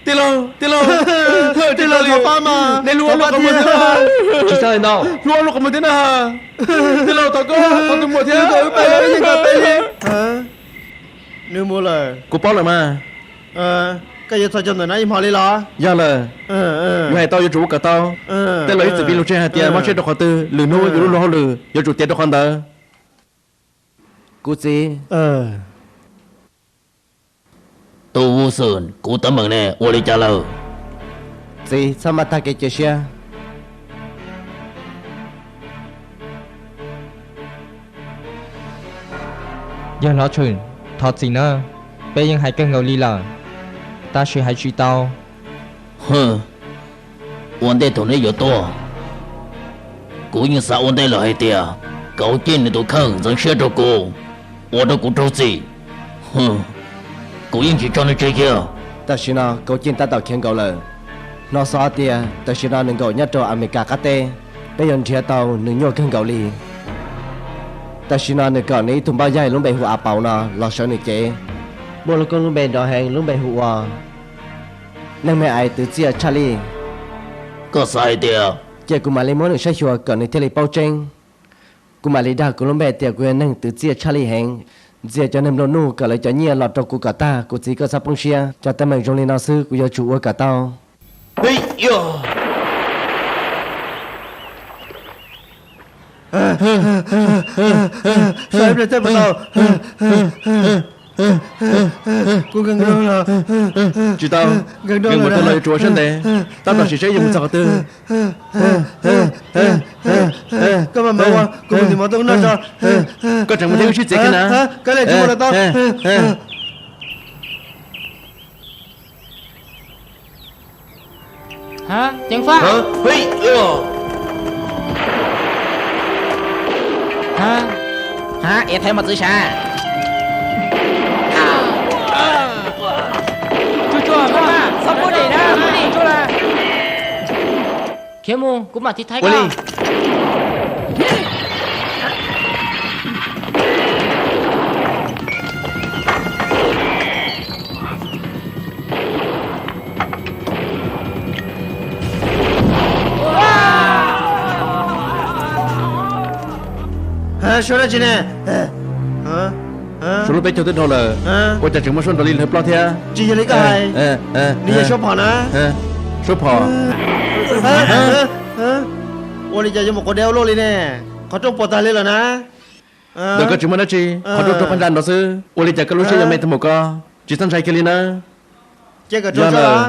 tilo thằng ba mà nên luôn luôn không muốn chỉ sao đến đâu luôn luôn không muốn thế nào tilo tao có tao tụi một thế tao bé gì cả bé nếu mua là cô bao lại mà cái gì thôi cho người nói im họ đi lo giờ là ngày tao giờ chủ cả tao tên lấy từ pin lúc trên tiền mà trên đồ khoản tư lừa nuôi giờ luôn lo lừa giờ chủ tiền đồ khoản tờ cô gì tôi vô sơn cô tấm bằng nè ô đi trả lời gì sao mà ta kể chuyện xe giờ nó chuyện thật gì nữa bây giờ hai cái ngầu đi là ta sẽ hai truy tao vấn đề thằng này nhiều to cô như sao vấn đề là hay tiệt cậu trên này tôi không dẫn xe cho cô tôi đâu cũng trâu gì cô yên chỉ cho nó chơi kia ta xin nó cậu trên ta tạo khen cậu lời nó xóa tia ta xin nó đừng cậu nhất cho America cắt tê bây giờ chia tàu đừng nhô khen cậu li ta xin nó đừng cậu này thùng bao dài luôn bề hụa bảo nó lo sợ này chế bố là con luôn bề đỏ hàng luôn bề hụa nên mẹ ai tự chia Charlie có sai tiệt chế của mà lấy món được sai chùa cậu này theo lấy bao tranh của mà lấy đào của luôn bề tiệt quyền năng tự chia Charlie hàng giờ cho nên luôn nu cả lại cho nhia lọt trong của cả ta của chỉ có sắp bông xia cho ta mình trong lên nào sư của giờ chủ ở cả tao hey yo sao em lại thế mà tao cô gần đâu là chị tao gần một cái lời chúa chân đấy tao chỉ sẽ dùng một tư các bạn bảo cô thì mà tôi nói cho có chẳng một thứ gì cái nào cái này chúng là tao hả tiếng phát hey yo hả em thấy một chữ xa chua sao có để đó chua là kiếm mua cũng mà thì thấy cả số đó chị nè số lúc bé cho tới đâu là cô chả chừng mà số đó liên hợp lo theo chị giờ lấy cái đi về shop họ nè shop họ ôi đi giờ một con đeo luôn đi nè có trong porta lên rồi nè đừng có chừng mà nó chi họ trong phần đàn đó sư ôi đi chả có lúc chơi mày thầm một co chỉ săn say kia lên á chơi cả trong đó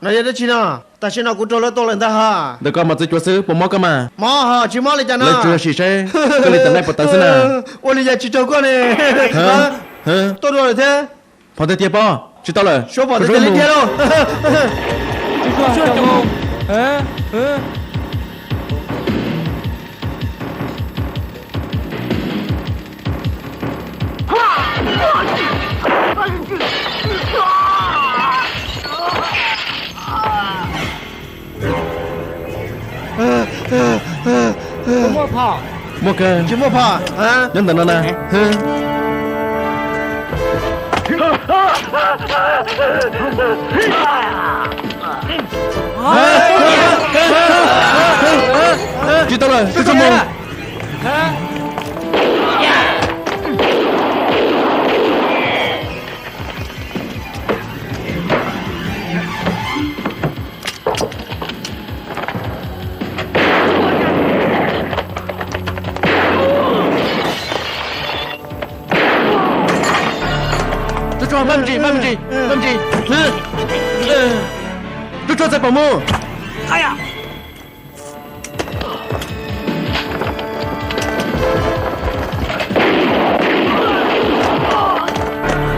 nói gì đó chị ta xin nó cũng cho nó to lên ta ha đừng có mà tôi chúa sư bộ mò cơ mà mò ha chỉ mò lên cho nó lên chúa chỉ xe cái lên tận này bắt tay xin à ôi đi giờ chỉ cho con này tôi rồi thế phật tử tiệp bao chỉ tao là số phật tử lên thế đâu chưa chồng mua phò mua cơ chỉ mua phò hả nhân tận nó nè chỉ tao là tôi không mua cho mâm gì tôi cho ra bảo mua ai à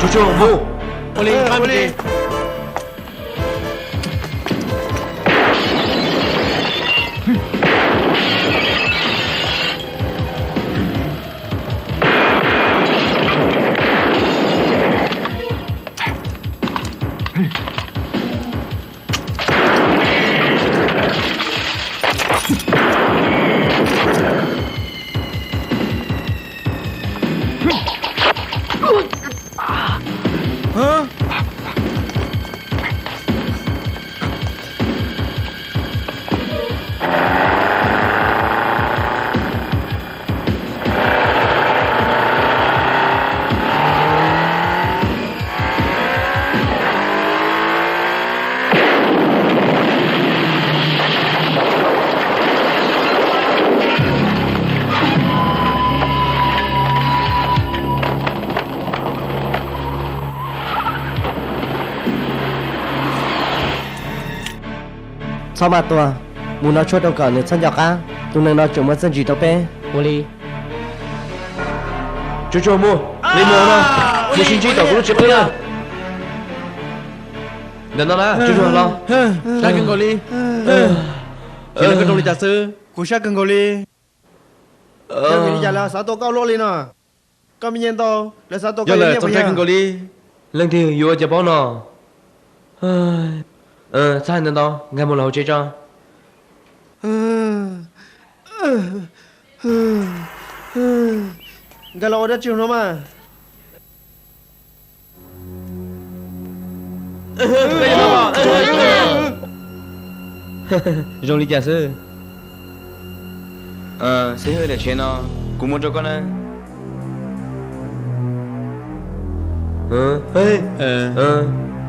chú cho mua oli mâm gì sao mà tua muốn nó chốt đâu cả nữa sân dọc á tụi nên nó chúng mất sân gì đâu pe Ô li. Cho mua đi mua nó đi xin chỉ tàu cũng chụp nữa đừng nó là cho lo Sao cần gọi đi chỉ là cái trong lịch giả sư cú sát cần gọi đi giờ vì giờ là sao tôi cao lô lên nè có mình nhận tao là sao tôi giờ cao là lên trong trai cần gọi đi lần thì vô cho bó nó sao anh đó nghe một lời chơi cho cái lô đã chịu nó mà Rồi đi giả sư sẽ hơi để chuyện nó cũng muốn cho con này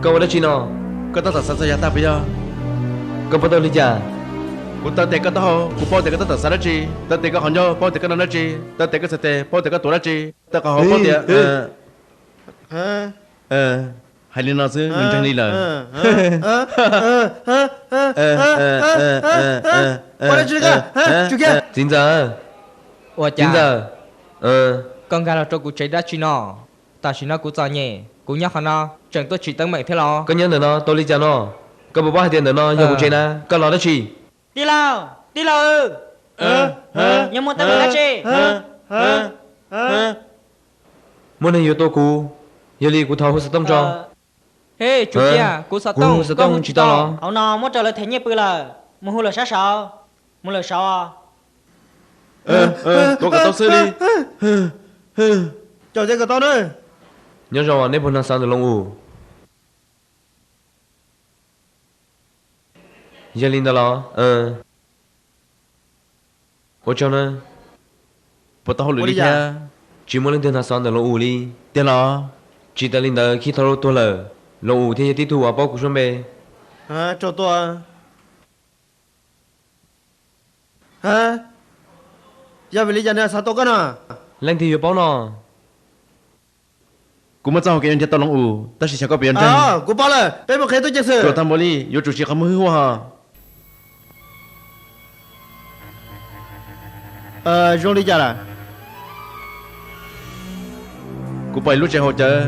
cậu đã chuyện nó có tao thật sự ta bây giờ cậu bắt đầu đi giả cú tao tệ cái tao cú bao tệ cái tao thật chi tao tệ cái họ nhau bao tệ cái nó chi tao tệ cái sự tệ bao tệ cái tuổi nó chi tao có họ bao tệ hay lên nó chứ mình chẳng đi lời qua đây chú kia chú kia chính giờ Ủa chính cha. giờ Con gà là cho cụ chạy đã chi nó. Ta chỉ nó cụ cho nhẹ. Cụ nhắc hắn nó. Chẳng tôi chỉ tấn mạnh thế lo. có nhớ được nó tôi đi giả nó có một bao hai tiền được nó giờ cũng chơi na có lo đó chi đi lao nhưng muốn tao đã chơi muốn hình yêu tôi cú giờ đi cú thầu hồ sơ tông cho Ê chú kia. Cụ sao tông. cú sơ tông chỉ tao lo ông nó muốn trở lại thế nhé bự là muốn hú là sao muốn là sao tôi cả tao sư đi cho chơi cái tao nữa nhớ rồi nếu muốn sang được long u giờ linh đó lo ô cho nó bộ tao lười đi nha chỉ muốn lên tiền sang được long u đi tiền nó chỉ ta linh đó khi thâu tôi lờ long u thì tiếp thu vào bao cuộc sống bề cho tôi hả giờ vì lý do này sao tôi cái nào lên thì bao nó cú mất sao cái anh chết tao long u ta chỉ chẳng có biển chân cú bảo là bây giờ khi tôi chơi sự rồi tham boli yêu chủ chỉ không hư hoa rồi lý do là cú phải lúc chơi hồ chơi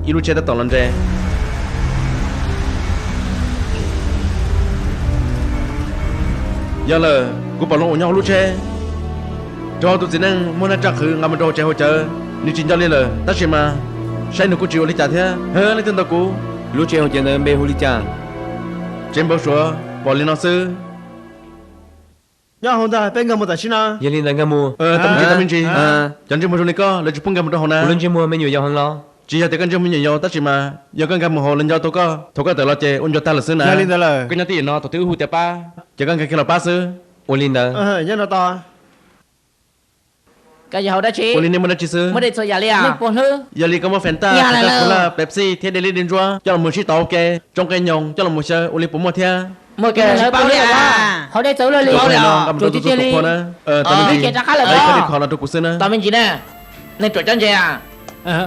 ít lúc chơi ta tao lần chơi giờ là cú bảo long u nhau lúc chơi cho tụi chị năng muốn ăn chắc hư ngắm đồ chơi hồ chơi nếu chính cho lên là ta chỉ mà sai nữa cú chịu lý trả thế hơ lấy tên tao cú lúc chơi học chơi nên bê hồ lý chàng trên bao số bỏ lên nó sư nhá hôm nay bên ngầm một tài xin à giờ linh đang ngắm mua tao mình chỉ chẳng chỉ một số này có là chụp bông gam một hồ na lên chơi mua mấy nhiều giàu hơn lo chỉ là cái mình nhiều ta chỉ mà giờ con gam một hồ lên cho tôi có thôi có tự lo chơi ôn cho ta là sư nè nhá linh đó là cái nhà tiền nó tổ thứ hụt tiệp ba chỉ con cái kia là ba sư ô linh đó nhá nó to cái gì hậu đã chi ôn lên mình đã chỉ sư mới đi chơi giả li à Mình buồn hư. giờ li có một Fanta Nhà là Coca-Cola Pepsi thế để lên cho là một chiếc tàu ok trong cái nhông cho là một xe ôn lên bốn một thia một cái là bao à Họ đây cháu lên liền. chủ tịch tiền đi tao mình cái chắc khá là cái to khó là tôi cũng sư nè tao mình chỉ nè nên chuẩn chân chơi à hả?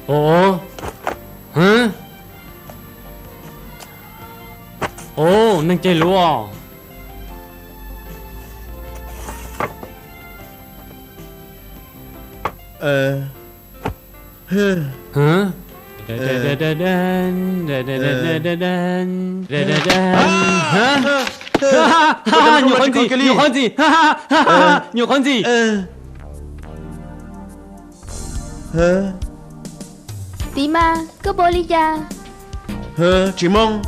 Ồ hả? Ồ nâng chơi lúa hả? Nhiều con gì nhiều con gì Tí mà, cứ bố lý cha. chỉ mong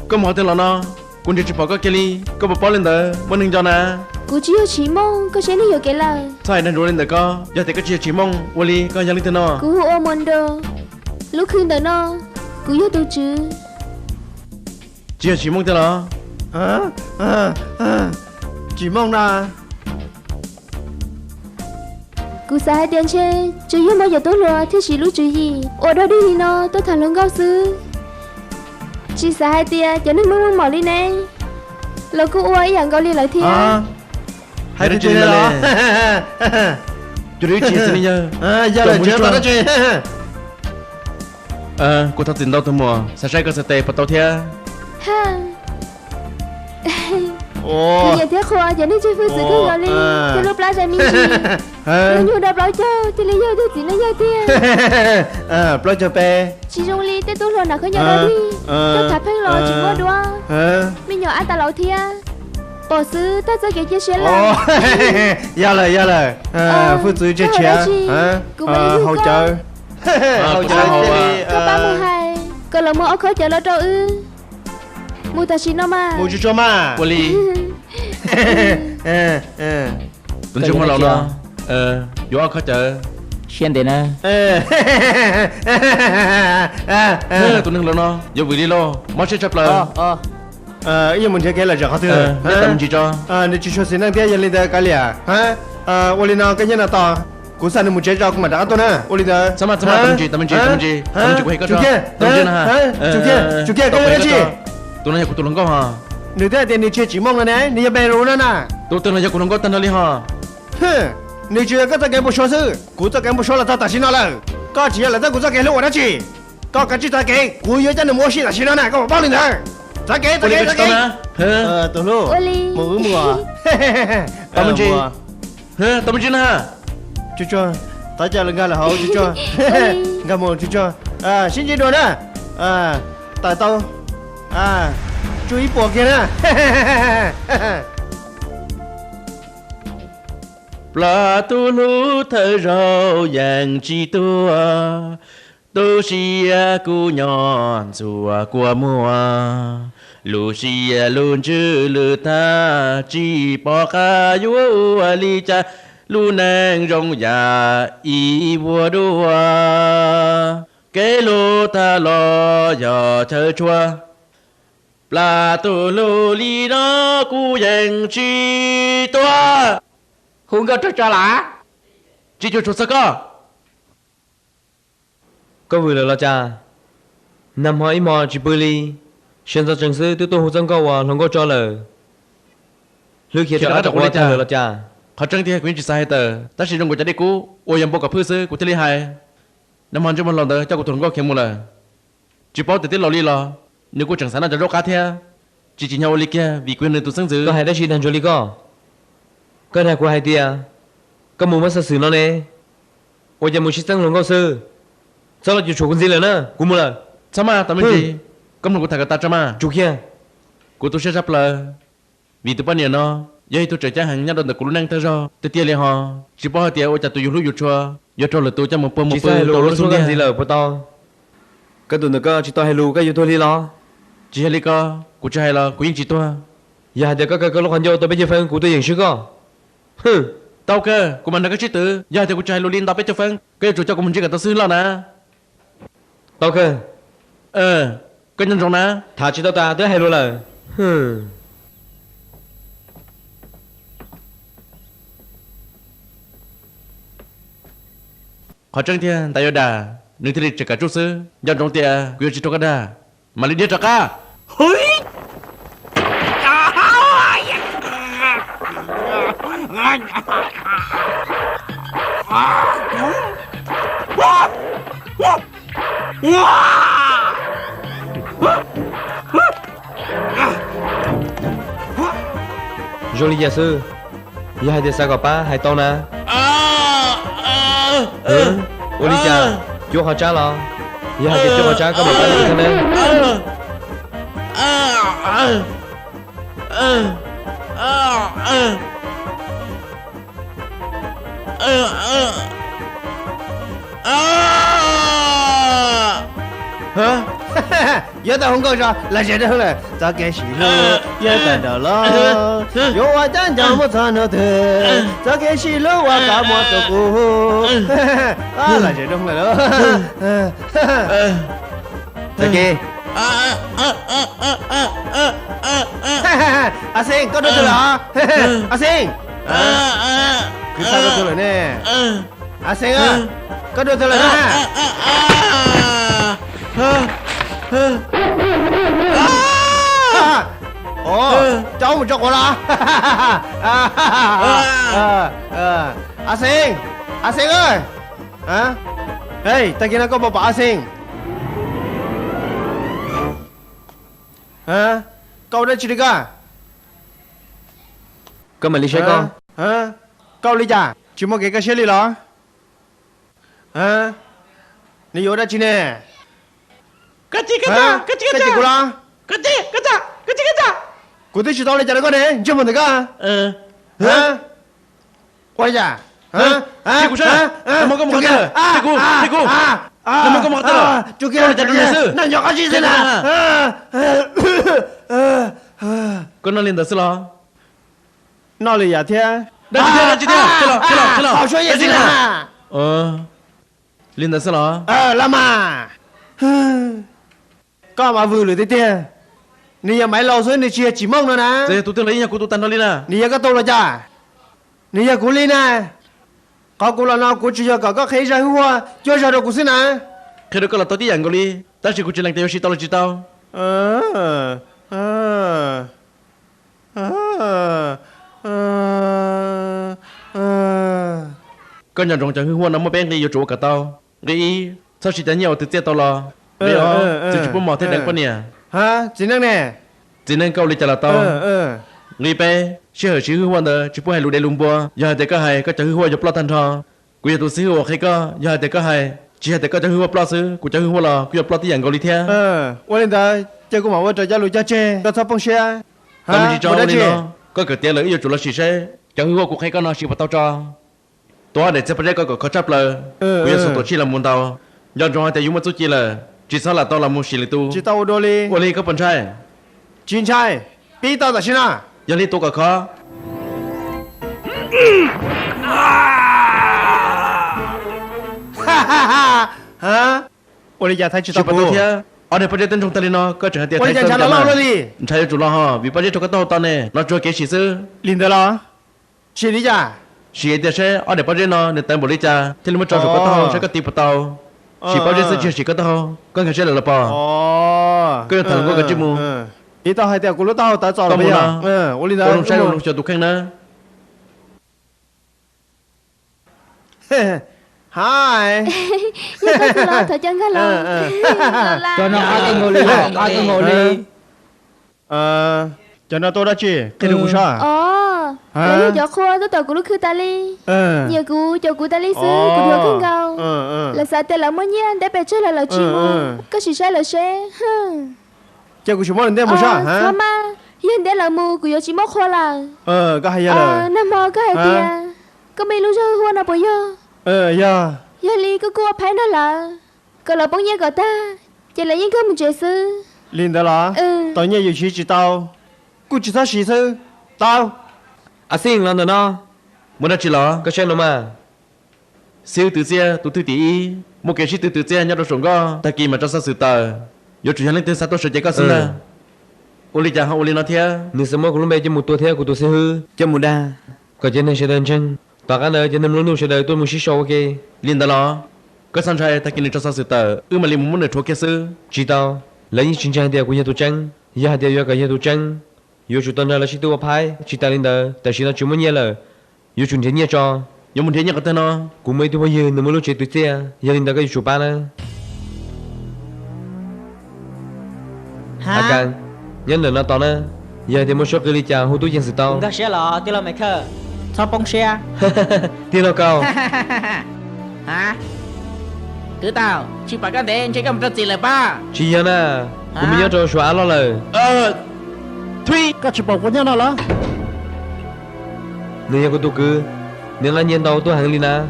có một tên là nó cũng chỉ bảo có Kelly có một bao lên đó muốn hình cho nè Cú chỉ chỉ mong, có sẽ hiểu cái lời. sai nên rồi lên đó có giờ thì có chỉ mong Wally có yang lên tên nó Cú ô môn đồ. Lúc khương đó nó, cú yêu tu chứ. chỉ mong tên nó chỉ mong là Cú xa hai tiền chê, chứ yêu bao giờ tốt rồi, thế chỉ lúc chứ gì. Ở đó đi nó, tôi thẳng lớn gao sư. chị sợ hai tia cho nên muốn mỏ đi nè lâu cô uốngอย่างgạo đi lại thiệt hai đứa chơi đó chú đi chia xin nhớ giờ là chơi tao đó chơi cô thật tin đâu thôi mùa sao cái tê bắt đầu thiệt ha thì giờ thế khoa giờ nên chơi phương sự cứ gọi đi cho lúc lá ra mi gì nếu như đáp nói cho thì lý do tôi chỉ nói giao tia bao cho pe chị dùng ly tết tốt rồi nào khơi nhau đó đi tôi thả phanh lo chỉ mua đua mình nhỏ ăn ta lẩu thia bỏ xứ ta sẽ kể chia sẻ là giờ là phương sự chơi chia hậu chờ có 32 còn là mua ốc khơi chờ lo trâu ư mua ta xin nó mà mua cho mà Quân Ly tuần trước mà lâu đó vô ăn khó chờ xuyên đến à tuầnนึงlâu nó vô vị đi lo mất chết chấp lời ý mình chơi cái là giờ khó thưa nhất tâm chỉ cho nếu chỉ cho xin năng tiền lên đây cái liền hả Oli nào cái nhân là to cú san một chơi rau cũng mà đã tôi nè Oli đó sao mà tâm chỉ có hay có cho tâm chỉ hả chú kia cái gì tôi nói của tôi không có hả nếu thế thì chơi chỉ mong là nè nếu bé rồi nè tôi nói của tôi không có tên là hả nếu chơi cái cái bộ số sư cú cái bộ số là tao xin nó là có chỉ là tao cú cái lúc đó chỉ có cái chỉ cái cú nhớ chân mua xí là xin nó nè có bao nhiêu nè ta cái tôi luôn mua tâm chỉ tâm chỉ nè chú cho ta cho là hậu chú cho cảm ơn chú cho xin chơi đồ nè tại tao chú ý bỏ kia nè là tu lú thơ rau yang chi tua tu xia cu nhọn chùa của mùa lu xia luôn chữ lu ta chi bỏ ca yu li cha lu nang rong ya y vua đua cái lu ta lo giờ chơi chua là tu lu li nó cu yang chi tua hùng cơ cho lá chỉ cho sao có vừa là cha nằm hỏi mò chỉ bơi đi hiện giờ chẳng sư tôi hồ dân câu không có cho lời lưu kia cho đã qua cha là cha họ chẳng thì quyến chỉ sai tờ ta chỉ dùng của cha đi cũ ôi em bộ cả phư sư của thế li hai nằm hòn cho một lần tờ cho của tôi không có kiếm một lần chỉ bảo từ tiết lò li lò nếu của chẳng sáng là cho rốt cá theo chỉ nhau li kia vì quyền nên tôi sáng giữ có hai đã chỉ thành cho li có này của hai tia có muốn mất xử nó nè ôi giờ muốn chỉ sang lòng cao sư sao lại chủ con gì nữa nè cũng muốn là sao mà tao mới gì có một của thằng ta cho mà chủ kia của tôi sẽ chấp là vì tôi bao nhiêu nó giờ tôi trở trang hàng nhát đơn được của lúc năng tới rồi tôi tia liền họ chỉ bảo tia ôi chả tôi dùng lúc dùng cho là tôi cho một bơm tôi lúc xuống gì là bữa to cái tụi nó có chỉ to hay lu cái yêu tôi đi lo chỉ hay li co của chơi hay là của những chỉ tôi giờ để cái lúc hành vô tôi bây giờ phải của tôi nhận sức co tao cơ của mình là cái chữ tử giờ thì của chơi lu liên tao biết cho phân cái chủ cho của mình chỉ cần tao xứ lo nè tao cơ cái nhân rồng nè thả chỉ tao ta tới hay luôn là họ chẳng thiên tại đà nếu thì chỉ cả chút xứ nhân rồng tiệt quyền chỉ cho cái đà mà liên đi cho cả hối Jolie giả sư giờ hai tia sao gặp ba hai to nè Oli cha chú họ cha lo giờ hai tia chú họ cha có một cái gì không em hả giờ tao không có rồi là gì đó là tao cái gì lo giờ tao đó lo yo wa chan chang mo chan no the tao cái gì lo wa cả mo to cô là gì đó là đó cái gì à sen có được rồi à sen cứ sao được rồi nè à sen có được rồi nè Ồ, cháu một cho cô là. A Sinh ơi. Hả? Ê, ta kia nó có bảo A Sinh. Hả? Cậu đã chỉ được à? Có mà lý xe con. Hả? Cậu lý chả? Chỉ một cái xe lý đó. Hả? Nì yếu đã chỉ nè. Cái gì cô là? Cái gì? Cô tôi chỉ tao lấy chả được con này, chưa muốn được à? Hả? Quay chả? Hả? Chị cô sao? Nó có một cái gì? Chị cô. Nó có một cái gì? Chú kia là chả được sư. Nó nhỏ cái gì thế nào? Con nó lên tới sư lo. Nó lì à thế? Đây chị thế nào? Bảo số gì nào? Lên tới sư lo. Làm à? Có mà vừa lưỡi thế tiền. Nì máy lâu rồi nì chia chỉ mong nữa nè. Thế tôi lấy nhà cô tôi tan nó lên à? Nì cái tôi là chả? Nì cô lên nè. Có cô là nào cô chỉ cho có khế ra hoa, cho ra được cô xin nè. Khi đó có là tôi đi ăn cô đi. Ta chỉ cô chỉ làm tiêu xí tao là chỉ tao. Con nhà rồng chẳng hư hoa nó mới bén đi vô chỗ cả tao. Đi sao chỉ đánh nhau từ tiết tao lo. Đi chỉ chỉ mò thế đánh con nè. Hả? Chỉ năng nè. Chỉ nên câu lịch trả là tao. Đi pe, chỉ hở chỉ hư hoa đó, chỉ bố hay lù đê lùng bùa. Giờ để có hay, có chẳng hư hoa giúp lo thành thò. Cô giờ tôi xí hoa hay có, giờ để có hay, chỉ hay để có chẳng hư hoa lo xứ, cô chẳng hư hoa là, cô giúp lo tí dạng câu lịch theo. Qua lên đó, chơi cô bảoว่าจะlùi cha chê, có sao phong xe. Tao mới chỉ cho lên nó, có cái tiền lợi yêu chủ là chỉ xe, chẳng hư hoa cũng hay có nó chỉ bắt tao cho. Tôi để chấp nhận có khó chấp lời, cô giờ số tổ chỉ là muốn tao, giờ trong hai tay dùng một số chỉ là, chỉ sao là tao là một xí lịch tu. Chỉ tao đôi li. Ô li có phần trai. Chín trai, bí tao là xin à? Giờ li tu cả khó. Hả? Ô li giờ thấy chỉ tao cô. Ở đây bây giờ tên trong tay nó có trở thành thay tên cho nó đi. Thay chủ lo ha, vì bây giờ cho cái tao tao này, nó cho cái gì sư? Linh đó lo. Chỉ đi chả? Chỉ để xe, ở đây bây giờ nó để tên bổ lý cha, thì nó mới cho cái tao sẽ có tiền tao. Chỉ bây giờ sẽ chỉ cái tao, con cái xe là bò. Cái thằng có cái chim mù. Ý tao hay theo cô lúc tao chọn rồi bây giờ. Ô Linh đó. Con xe nó cho tụi khang nữa. Hi. Nhớ có lo thời chân cái lo. Cho nó ai cái ngồi đi, ai cái ngồi đi. Cho nó tôi đã chỉ, cái đường của sao? Lấy cho khoa tôi của lúc khứ ta li. Nhiều cú cho cú ta li sư, cú thừa khinh gầu. Là sao tên là mới nhá, để bé chơi là chim mù. Có gì sai là xe. Chơi của chúng mình đem một sao hả? Không mà, hiện để là mù của chỉ móc khoa là. Có hay là. Nam mò có hay kìa. Có mấy lúc chơi hoa nào bây giờ? Dạ. Giờ li có cô phải nó là. Có là bóng nhé của ta. Chỉ là những cái một chuyện sư. Linh đó là. Tao nhớ yêu chỉ tao. Cô chỉ sao chỉ sư. Tao. À xin là nó. Muốn nói chỉ lo. Có chuyện đâu mà. Siêu từ xe, tụi tí. Một cái gì từ xe nhau đâu sống go. Ta kỳ mà cho sao sự tờ. Yo chủ nhân lên sao tôi sẽ chạy có xin à. Ô li chàng họ ô li nó thế. Nếu sớm có lúc bé cho một tua thế của tôi sẽ hư. Cho một đa. Có trên này sẽ đơn chân. Toàn cái nơi trên năm luôn sẽ đời tôi một xí show ok. Liên đó lo. Có sẵn trai ta kinh cho sao sự tờ. Mà liền muốn được thua kia sư. Chỉ tao. Lấy những chính trang tiền của nhà tôi chân. Giờ hai tiền cái nhà tôi chân. Yo chủ tuần là chỉ tôi phái. Chỉ ta lên đời. Tại chỉ nó chúng muốn nhớ là. Yo chủ thế nhớ cho. Yo muốn thế nhớ cái tên nó. Cũng mấy tôi bây giờ nó mới lúc chơi tôi xe. Giờ lên đời cái chủ ba nữa. Akan. Nhân lần nó to nữa. Giờ thì một số cái ly trà hút túi chân sự tao. Cái xe là tiêu là mày khờ. Sao bông xe? Tiêu nó cao. Hả? Cứ tao, chỉ phải cái đèn chỉ cầm cho gì là ba. Chị nhớ nè. Cũng nhớ cho xóa lo lời. Thuy. Các chị bảo có nhớ nào đó. Nếu như tôi cứ. Nếu là nhiên đâu tôi hàng Lina.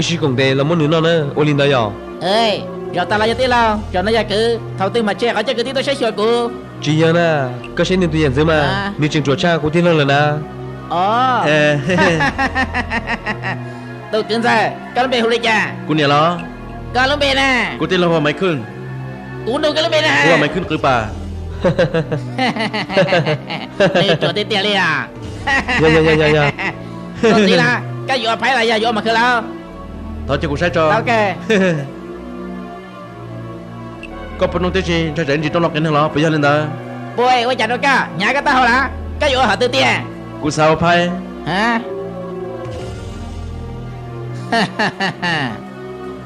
Chỉ còn đây là muốn nữa nữa. Ô Lina giờ. Ê, giờ ta là cho tí lao. Cho nó ra cứ. Thầu tư mà che ở cho cứ tí tôi sẽ sửa cô. Chị nhớ nè. Có sẽ nên tôi nhận dư mà. Nếu trường chuột cha của thiên lăng là nè. Tôi cứng ra. Cái lúc bê hù đi cha. Cô nè lo. Cái lúc bê nè. Cô tên là Hoa Máy Khương. Cô đâu cái lúc bê nè. Hoa Máy Khương cứ bà. Đi chuột tí tiền đi à. Dạ. Tôi tí là. Cái vụ phải là giờ vụ mà khờ lao. Thôi cho cô sai cho. Ok. có phần nông tế chi cho trẻ chỉ trong lọc cái này lo bây giờ lên đó bôi ôi chả đâu cả nhà cái tao là cái vụ họ tự tiền cú sao phai hả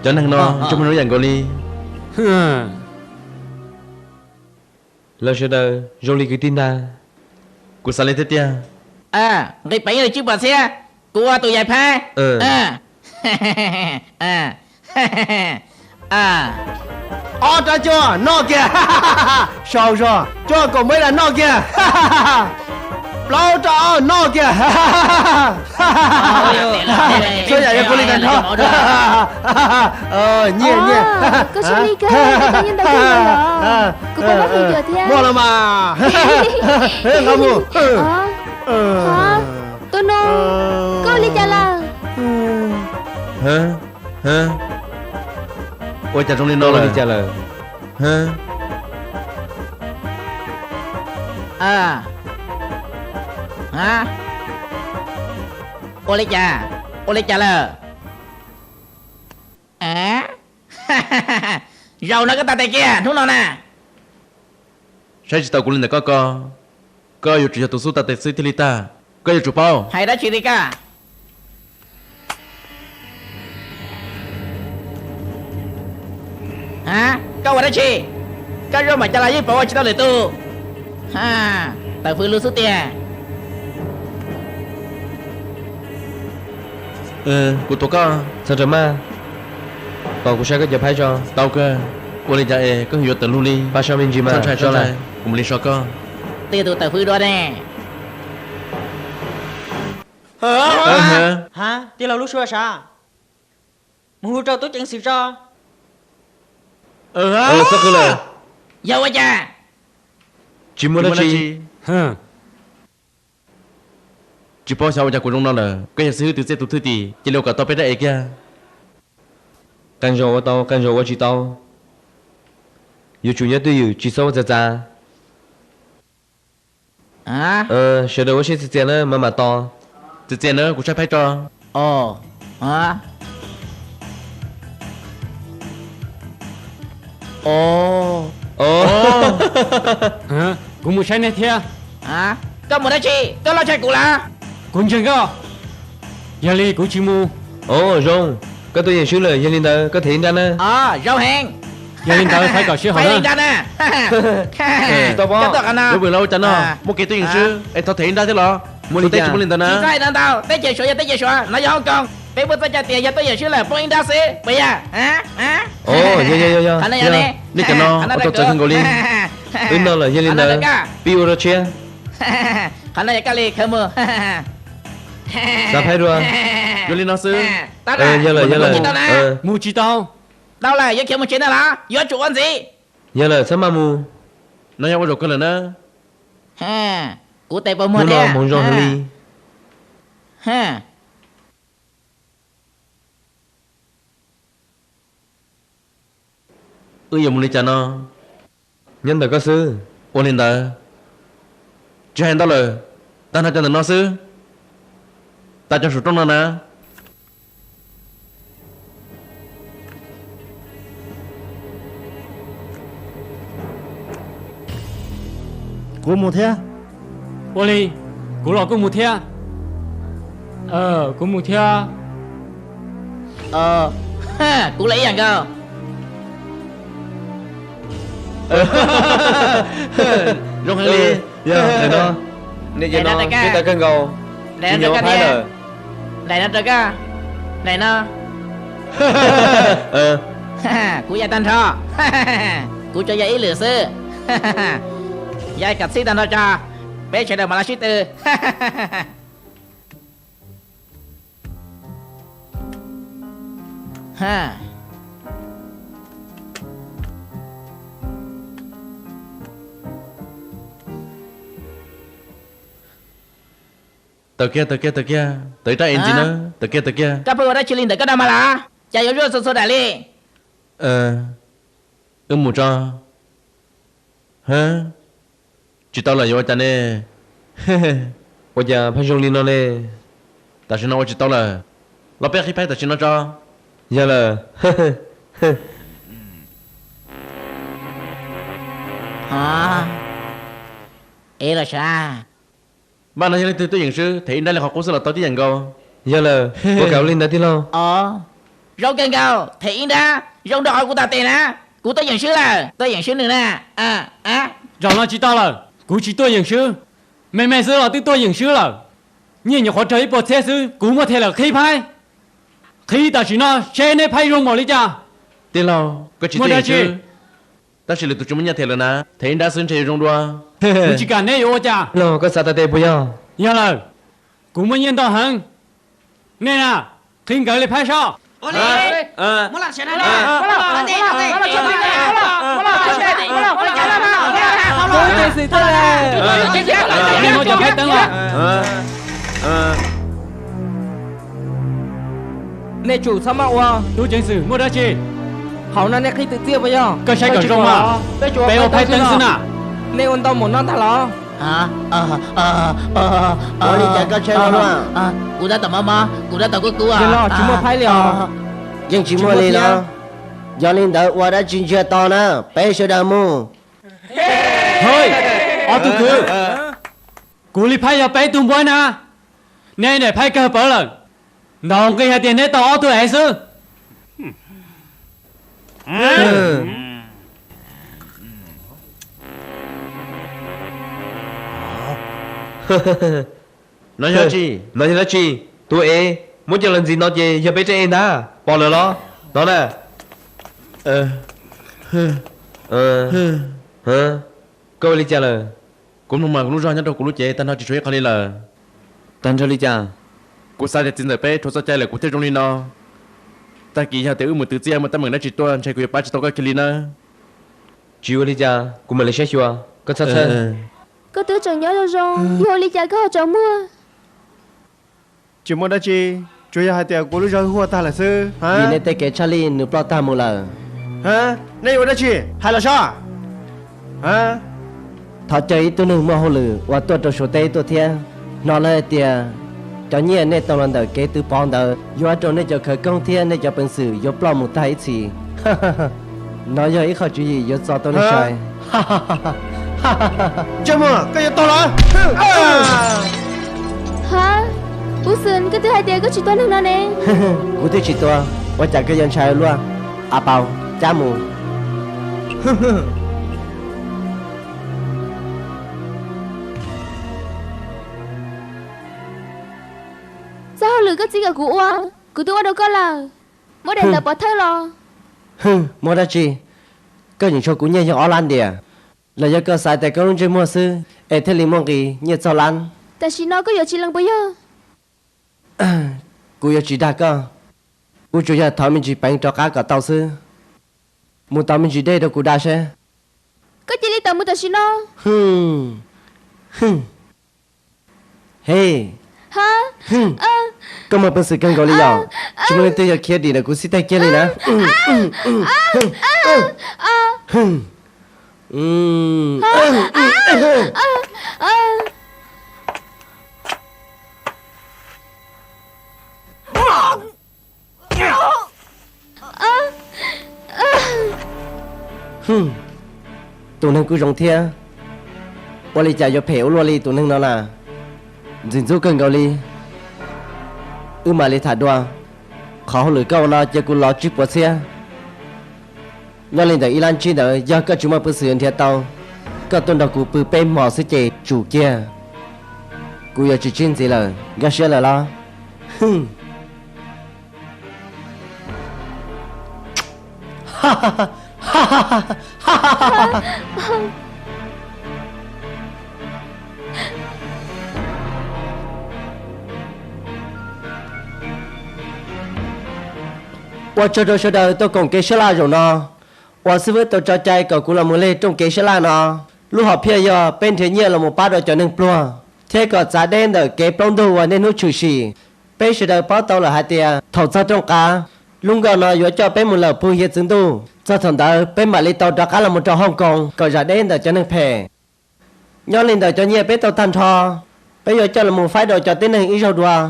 cho nên nó chúng mình nói rằng gọi đi Lần sau đó Jolie cứ tin ta cú sao lên thế tia cái bánh này chứ bà xe của tụi dài pha Ra cho nó kìa sao rồi cho cậu mới là nó kìa lâu cho nó kìa cho nhà cô đi gần thôi nhẹ nhẹ có sao đi cơ tự nhiên tao cười rồi cô có bắt gì giờ thế mua là mà không mua hả tôi nó cô đi chả là hả ôi chả trong lên nó đi là trả lời hả hả ô lấy chà lờ rau nó cái ta tay kia đúng không nè sai chỉ tao cũng lên được có yêu chỉ cho tụi số ta tay xí thì ta có yêu chụp bao hay đó chị đi cả hả câu ở đó chị cái rau mà chả là với bộ chỉ tao để tu tao phương lưu số tiền của tôi có sao trời ma còn của sao có chụp hay cho tao cơ của lên chạy có hiểu từ luôn đi ba sao mình gì mà sao cho lại cùng lên sao có tiền tụi tao phương đó nè hả tiền là lúc xưa sao mua cho tôi chẳng xịt cho sao cứ là dâu á cha chỉ muốn là chi chỉ bao sao cho của nó là cái nhà sư từ xe từ thứ gì chỉ lâu cả tao biết đấy kia càng rồi tao càng rồi chỉ tao yêu chủ nhật tôi yêu chỉ số ra sau đó sẽ tiền nữa mà to tiền nữa cũng sẽ phải cho cũng một sai này thia có một đấy chị có lo chạy cụ là cũng chẳng có giờ đi cũng chỉ mua rồi có tôi nhận số lời gia đình đó có thể ra nè rau hèn giờ lên tới phải có số họ phải ra nè tao bỏ lúc vừa lâu chẳng nó một cái tôi nhận sư em tao thấy ra thế lo mua đi tết chúng lên tao nè chỉ sai đàn tao tết chơi sủa nó do Hong Kong bây giờ tao trả tiền giờ tôi nhận số là point in ra xí bây giờ dạ anh này nè đi cả nó tao chơi không gọi đi bên đó là gia đình đó piu ra chia anh này cái gì không mơ sao phải rồi gọi lên nó sư giờ là mua chỉ tao đâu là giờ kiểu một chuyện này là giờ chủ ăn gì giờ là sao mà mua nó nhau rồi cái lần nữa cụ tệ bao mua đấy à mong rong đi giờ muốn đi chả nó nhân được có sư ôn lên đó chứ hẹn đó là ta nói cho nó sư ta cho số trong nó nè của một thế ô đi của lọ cũng một thia cũng một thia cụ lấy rằng cơ rong hàng đi này nó này giờ nó cái ta cân gầu này nó cái này này nó cái này nó cụ dạy tan cho cụ cho dạy ý lửa sư dạy cặp sĩ tan cho bé chạy được mà là sĩ tư tờ kia tới ta em gì nữa tờ kia các bạn đã chỉ linh được cái nào mà là chạy vô rồi sơ đại đi một cho hả chỉ tao là vô cha nè bây giờ phải dùng nó nè ta chỉ nói chỉ tao là nó bé khi phải ta chỉ nói cho giờ là hả ý là sao bạn nói từ tôi nhận sư thì đây là học của sư là tôi chỉ nhận câu giờ là cô cậu lên đã tí lo rong cần cầu thì đã rong đòi của ta tiền á của tôi nhận sư là tôi nhận sư nữa nè rồi nó chỉ tao là cú chỉ tôi nhận sư mẹ sư là tôi nhận sư là nhìn nhà khó chơi bộ thế sư cú mà thế là khi phai khi ta chỉ nó xe này phai rong mỏ đi cha tiền lo có chỉ tôi nhận sư ta chỉ là tụi chúng mình nhà thế là na thì đã xin chơi rong đua cú chỉ cần này ô cha lo có sao ta tê bây giờ giờ là cú mới nhìn tao hẳn nè nè khi cái này phai sao Muốn làm chuyện này nè chủ sao mà qua tôi chân sự mua ra chi họ nói nè khi tự tiêu bây giờ cái sai cả rong mà bé ô phải tân xin à nè ôn tao muốn non thà lo Ôi chả có chơi luôn à cụ đã tầm cụ đã tầm của cụ à giờ lo chúng mà phải liền nhưng chỉ mua đi lo do nên đợi qua đã chuyện chưa to nữa bé sẽ đào mua thôi ở tụi cứ cụ li phải giờ bé tụi bữa nè nè này phải cơ bỡ lần đồng cái hạt tiền này tao ở tụi ấy sư nói cho chi nói cho chi tụi ấy muốn cho lần gì nó gì giờ bé trẻ em đã bỏ lỡ nó đó nè câu lý cha là cũng không mà cũng rõ nhất đâu cũng lúc chế ta nói chỉ chơi khai là tan cho lý cha cũng sai để tin được bé thôi sao chơi là cũng thấy trong đi nó ta kỳ hào tiểu một từ chia mà ta mừng đã chỉ tuân chơi của ba chỉ tao cái kia na chịu lý cha cũng mà lấy xét chưa có sao sao có tôi chẳng nhớ đâu rồi vô lý cha có họ cháu mưa chỉ muốn đã chi chú ya hai tiệt của lúc rồi hùa ta là sư vì nên tay kể Charlie nửa bao ta một lần hả này đã chi hay là sao hả thọ chơi tôi nương mà hồ lử và tôi cho số tay tôi theo nó là tiệt cho nhẹ nên tao lần đầu kế từ bọn đầu do cho nên cho khởi công thiên nên cho bản sự do plong một tay chỉ nói cho ít khó chú ý do cho tôi nó sai chơi mà cái gì to lắm hả bố xin cái thứ hai tiền có chỉ toán nữa nè cú thứ chỉ tôi và chẳng cái dân trai luôn à bảo cha mù sao họ lừa cái gì cả cụ tôi đâu có là mỗi đèn là bỏ thay lo mua ra chi có những chỗ cú nhẹ cho Lan đi à là do cơ sai tại công chơi mua sư để thế liền mong gì như sao Lan tại chỉ nó có giờ chỉ lần bây giờ cú giờ chỉ đã cơ cú chủ nhà thọ mình chỉ bán cho cá cả tàu sư muốn tàu mình chỉ đây đâu cú đã xe có chỉ đi tàu mua tại chỉ nó hey hả có một bên sự cần gọi lý do chúng mình tới giờ kia đi là cú xí tay kia đi nè tụi nó cứ rong thia qua đi chạy cho phèo luôn đi tụi nó là dính dấu cần gọi đi mà đi thả đoa khó lưỡi câu nó cho cô lo chip của xe do lên tại Iran chi đó do các chúng mà bữa sườn theo tàu các tuần đầu cụ bự bên mỏ sẽ chạy chủ kia cụ giờ chỉ trên gì là gác xe là lo qua cho đời tôi còn kế la rồi nó qua sư với tôi cho trai cậu cũng là một lê trong kế la nó lúc họ phía giờ bên thế nhiên là một ba đội cho nên plua thế có giá đen ở kế plong đồ và nên hút chửi xì bên sư đời báo tàu là hai tia thầu ra trong cá lúc gần nó vừa cho bên một lần phu hiệp chứng tu cho thằng đó bên mà lấy tàu đó cá là một trò Hồng Kông có giá đen ở cho nên phè nhau lên đời cho nhiên bên tàu thành thò bây giờ cho là một phái đội cho tên hình ít rau đùa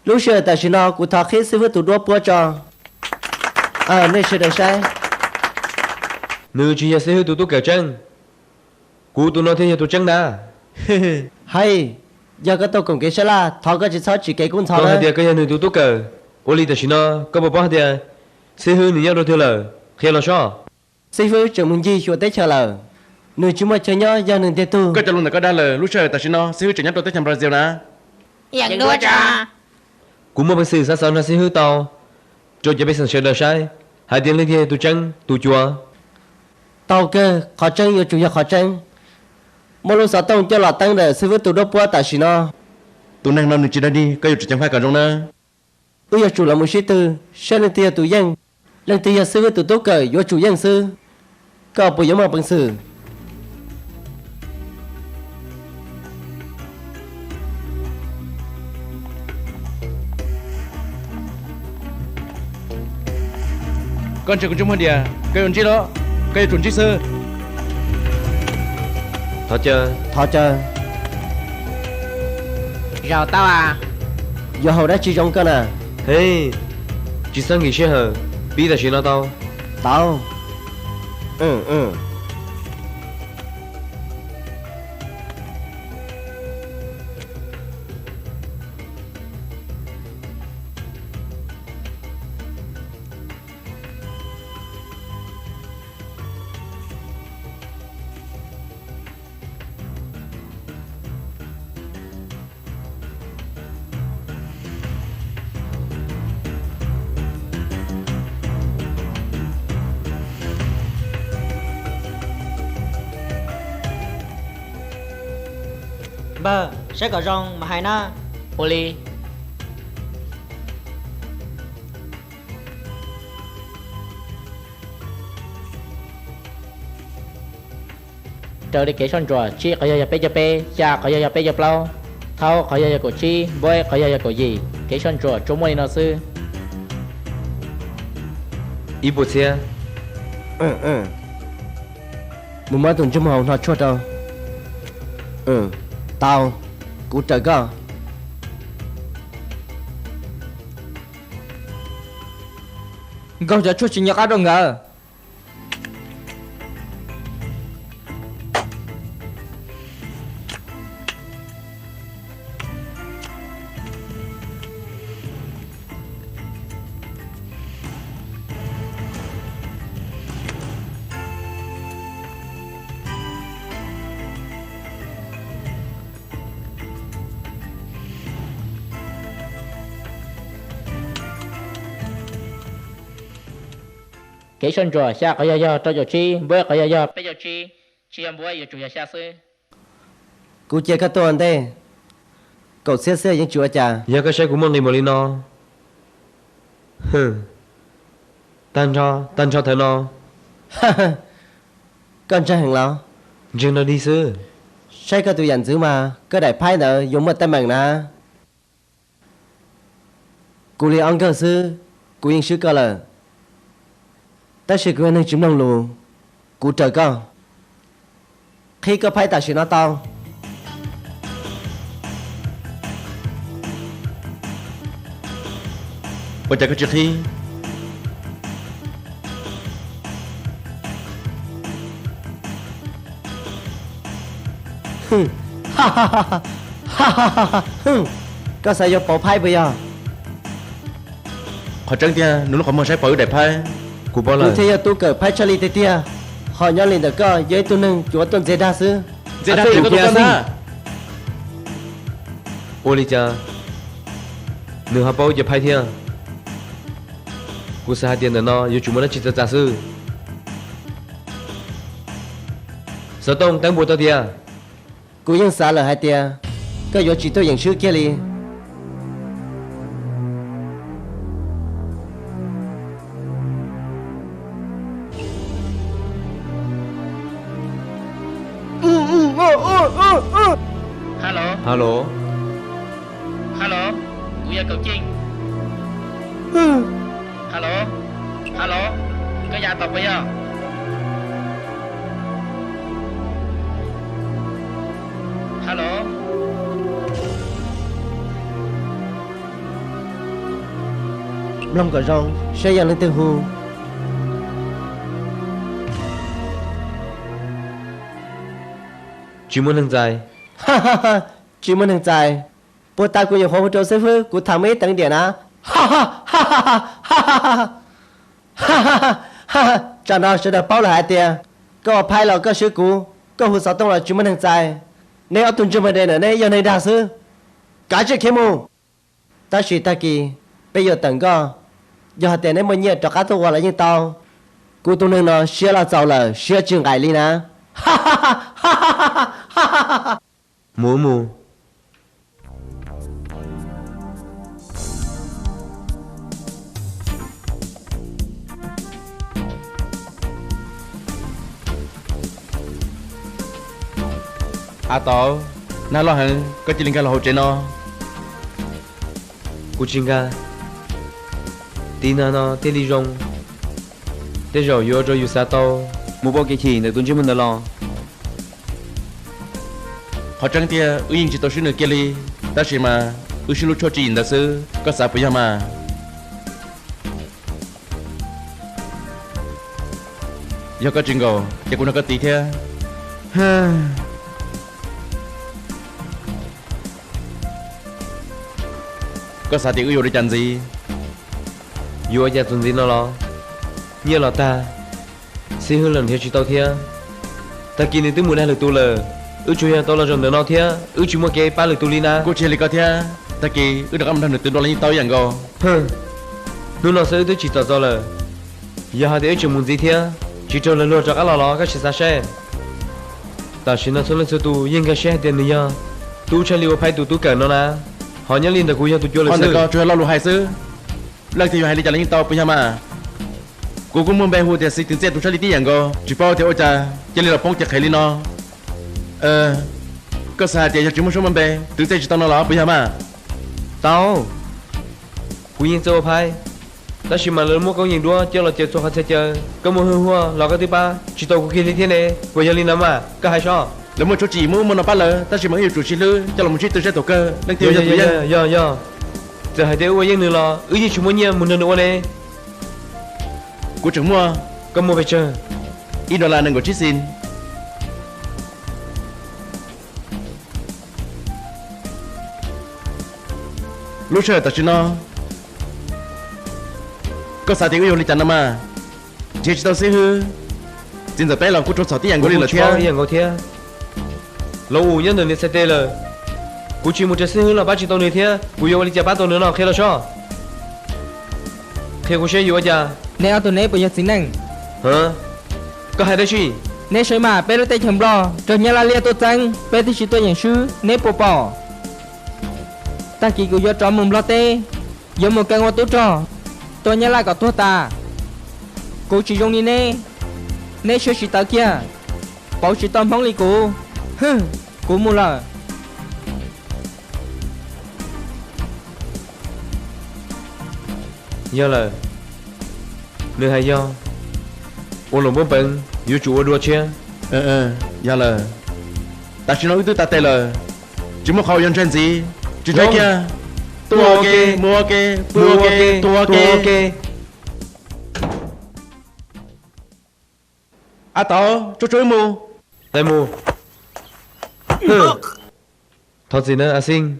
lúc xưa tại sư nó cũng thọ khí sư với tụ đua búa cho nên sư đời sai nữ chỉ sẽ hư tụi tôi kẹo chân cú tụi nó thế tụi trắng đã hay giờ cái tôi cùng cái sẽ là thọ cái chỉ sao chỉ cái cũng thọ tao đấy hai tia cái nhà tụi tốt cờ ô li ta xin nó có bao bao tia sẽ hư nửa đâu theo lời khi lo sao sư phụ chừng mừng gì chùa tết chờ lờ nửa chúng mà chờ nhau giờ nửa tết tu có cho luôn là có đa lời lúc trời ta xin nó sẽ chỉ nhắc tôi tới thăm Brazil nè Yang dua cha. cú mà bây giờ sao sao nó sẽ hư tao rồiจะไปสั่งเชิญเลยใช่hai tia lên kia tụi trắng tụi chùa tàu cơ khó chân yêu chủ nhà khó chân một lúc sáu tông cho lọt tăng để sư phụ tụ đốt búa tại xin nó tụi nàng làm được chỉ đã đi có yêu chỉ chẳng phải cả trong nè bây giờ chủ là một sĩ tư sẽ lên tia tụ dân lên tia sư phụ tụ tốt cờ vô chủ dân sư có bộ giống mà bằng sự con chỉ có chúng hơn đi à cái chuyện chi đó cái chuyện chi sư thọ chờ thọ chờ Rồi tao à. giờ hầu đã chỉ trong cơ nè hey chỉ sang nghỉ xe hở bí ta xin nó tao tao bờ sẽ có rong mà hay na Oli. Trời đi kể son chùa chi có giờ cho pe cha có giờ cho plau thao có giờ của chi boy có giờ của gì kể son chùa chúng mày nó sư ít bộ xe một mấy tuần chung hầu nó chua đâu tao cũng trời cơ Gau cho chút chỉ nhắc đâu ngờ. kể son chùa xa có giờ cho cho chi boy có giờ bây giờ chi em boy giờ chủ nhà xa sư cú chơi các tuần đây cậu xe xe những chúa cha giờ cái xe của mình đi một nó tan cho thầy nó con trai hàng lo dừng nó đi sư sai các tụi dàn giữ mà cái đại phái nợ dùng một tay bằng na cú li ông cơ sư cú yên sư cơ là ta sẽ quên nên chúng đồng lù cú trời con khi có phái ta sẽ nói tao bây giờ có chuyện khi có sao do bỏ phái bây giờ họ trắng tia nếu nó không muốn sai bỏ đẹp hay của bao lúc lời thế giờ tôi cởi phái Charlie tia họ nhớ lên được cơ với tôi nâng chúa tuần dễ đa sư dễ đa thì có con ra ô cha nửa hấp bao giờ phai thiên của hai tiền nó giờ chúng nó chỉ cho giả sư sở tông tăng bộ tao tia cú yên xa là hai tia cái giờ chỉ tôi nhận sư kia đi hello alo hello cú giờ cầu chinh hello hello cái nhà tộc bây giờ hello long cờ rong sẽ dần lên từ hù chỉ muốn thằng dài ha ha ha chỉ muốn thằng dài bố ta cũng nhiều hôm trâu xếp hư cũng thằng mấy tầng điện á ha ha ha ha ha ha ha ha ha chẳng đó sẽ được bao là hai tiền có phai là có sư cũ có hồ sơ tông là chỉ muốn thằng dài nếu ở tuần trước mà đây nữa này giờ này đa sư cả chuyện kiếm mù ta chỉ ta kỳ bây giờ tầng có giờ tiền này mới nhiệt cho các tôi gọi là như tao cô tôi nên nó xưa là giàu là xưa trường cải đi nè ha ha ha ha ha ha ha mù mù tao na lo hẳn có chỉ liên quan là hỗ trợ nó cú chính ca tí nó tê li rong tê rồi vô rồi sao tao mua bao cái gì để tuân chỉ mình đã lo họ chẳng tia uy chỉ tao xin được kia li ta chỉ mà xin lúc cho chị đã sư có sao bây giờ mà giờ có chuyện gò giờ cũng nó có tí thế có sao thì yêu đi chẳng gì vô nhà tuần gì nó lo như là ta xin hơn lần theo chị tao thia ta kia nên tới muốn hai lần tu lờ chui tao là rồi nó thia chỉ mua cái ba lần tu lina cô chơi li có thia ta kia được âm thanh được từ đó lên taoอย่างgò nó nó sẽ tới chỉ tao là giờ hai đứa chỉ muốn gì thia chỉ cho lần lượt cho các lò các chị sa xe ta xin nó số lần số tu yên cái xe tiền nữa tu chơi liều phải tu cẩn nó nè họ nhớ liên được cúi tu cho lần họ được có chơi lo lù hai sư lần thì hai đi trả lên tao bây giờ mà cô cũng muốn bé hồ thì xin tiếng xe tu chơi đi tíอย่างgò chỉ bao thì ôi cha chơi li là phong chặt hay li nó có sao thì chỉ muốn số mình bé tiếng xe chỉ tao nó lo bây giờ mà tao cúi yên cho phải ta chỉ mà lớn mua câu nhìn đua chơi là chơi cho khách chơi chơi có mua hương hoa là cái thứ ba chỉ tao cũng kia thế này bây giờ liên lắm à có hai sao nếu mà cho chị mua nó bắt lỡ ta chỉ mới hiểu chủ chỉ lư cho là một chiếc từ xe tổ cơ đang tiêu cho giờ giờ hai đứa uống nữa lo gì chúng muốn nhiều muốn nữa này cô chẳng mua có mua về chơi ít đó là đừng có chít xin lúc chơi ta chỉ nó có sao thì yêu đi chẳng mà chỉ tao sẽ hư xin giờ bé lòng cô cho sáu tiếng gọi là thia lâu nhân được sẽ tê là cô chỉ một chiếc xe hư là ba chỉ tao nữa thia cô yêu đi chả ba tao nữa nào khi là sao khi cô sẽ yêu cha nè ở tụi nè bây giờ xin năng hả có hai đứa gì nè sớm mà bé tay chầm lo rồi nhà là lia tôi trắng bé thì chỉ tôi nhận sư nè bỏ bỏ ta chỉ có cho mồm lo tê giờ một cái ngón tốt cho tôi nhớ lại cả tôi ta cô chỉ dùng đi nè sửa chỉ tao kia bảo chỉ tao phóng đi cô mua là giờ là nơi hay do ôn lồng bơm bận yêu chủ đua chia giờ là ta chỉ nói từ ta tê là chỉ một khẩu nhân chân gì chỉ thấy kia mua kê tao cho chơi mua đây mua thôi gì nữa sinh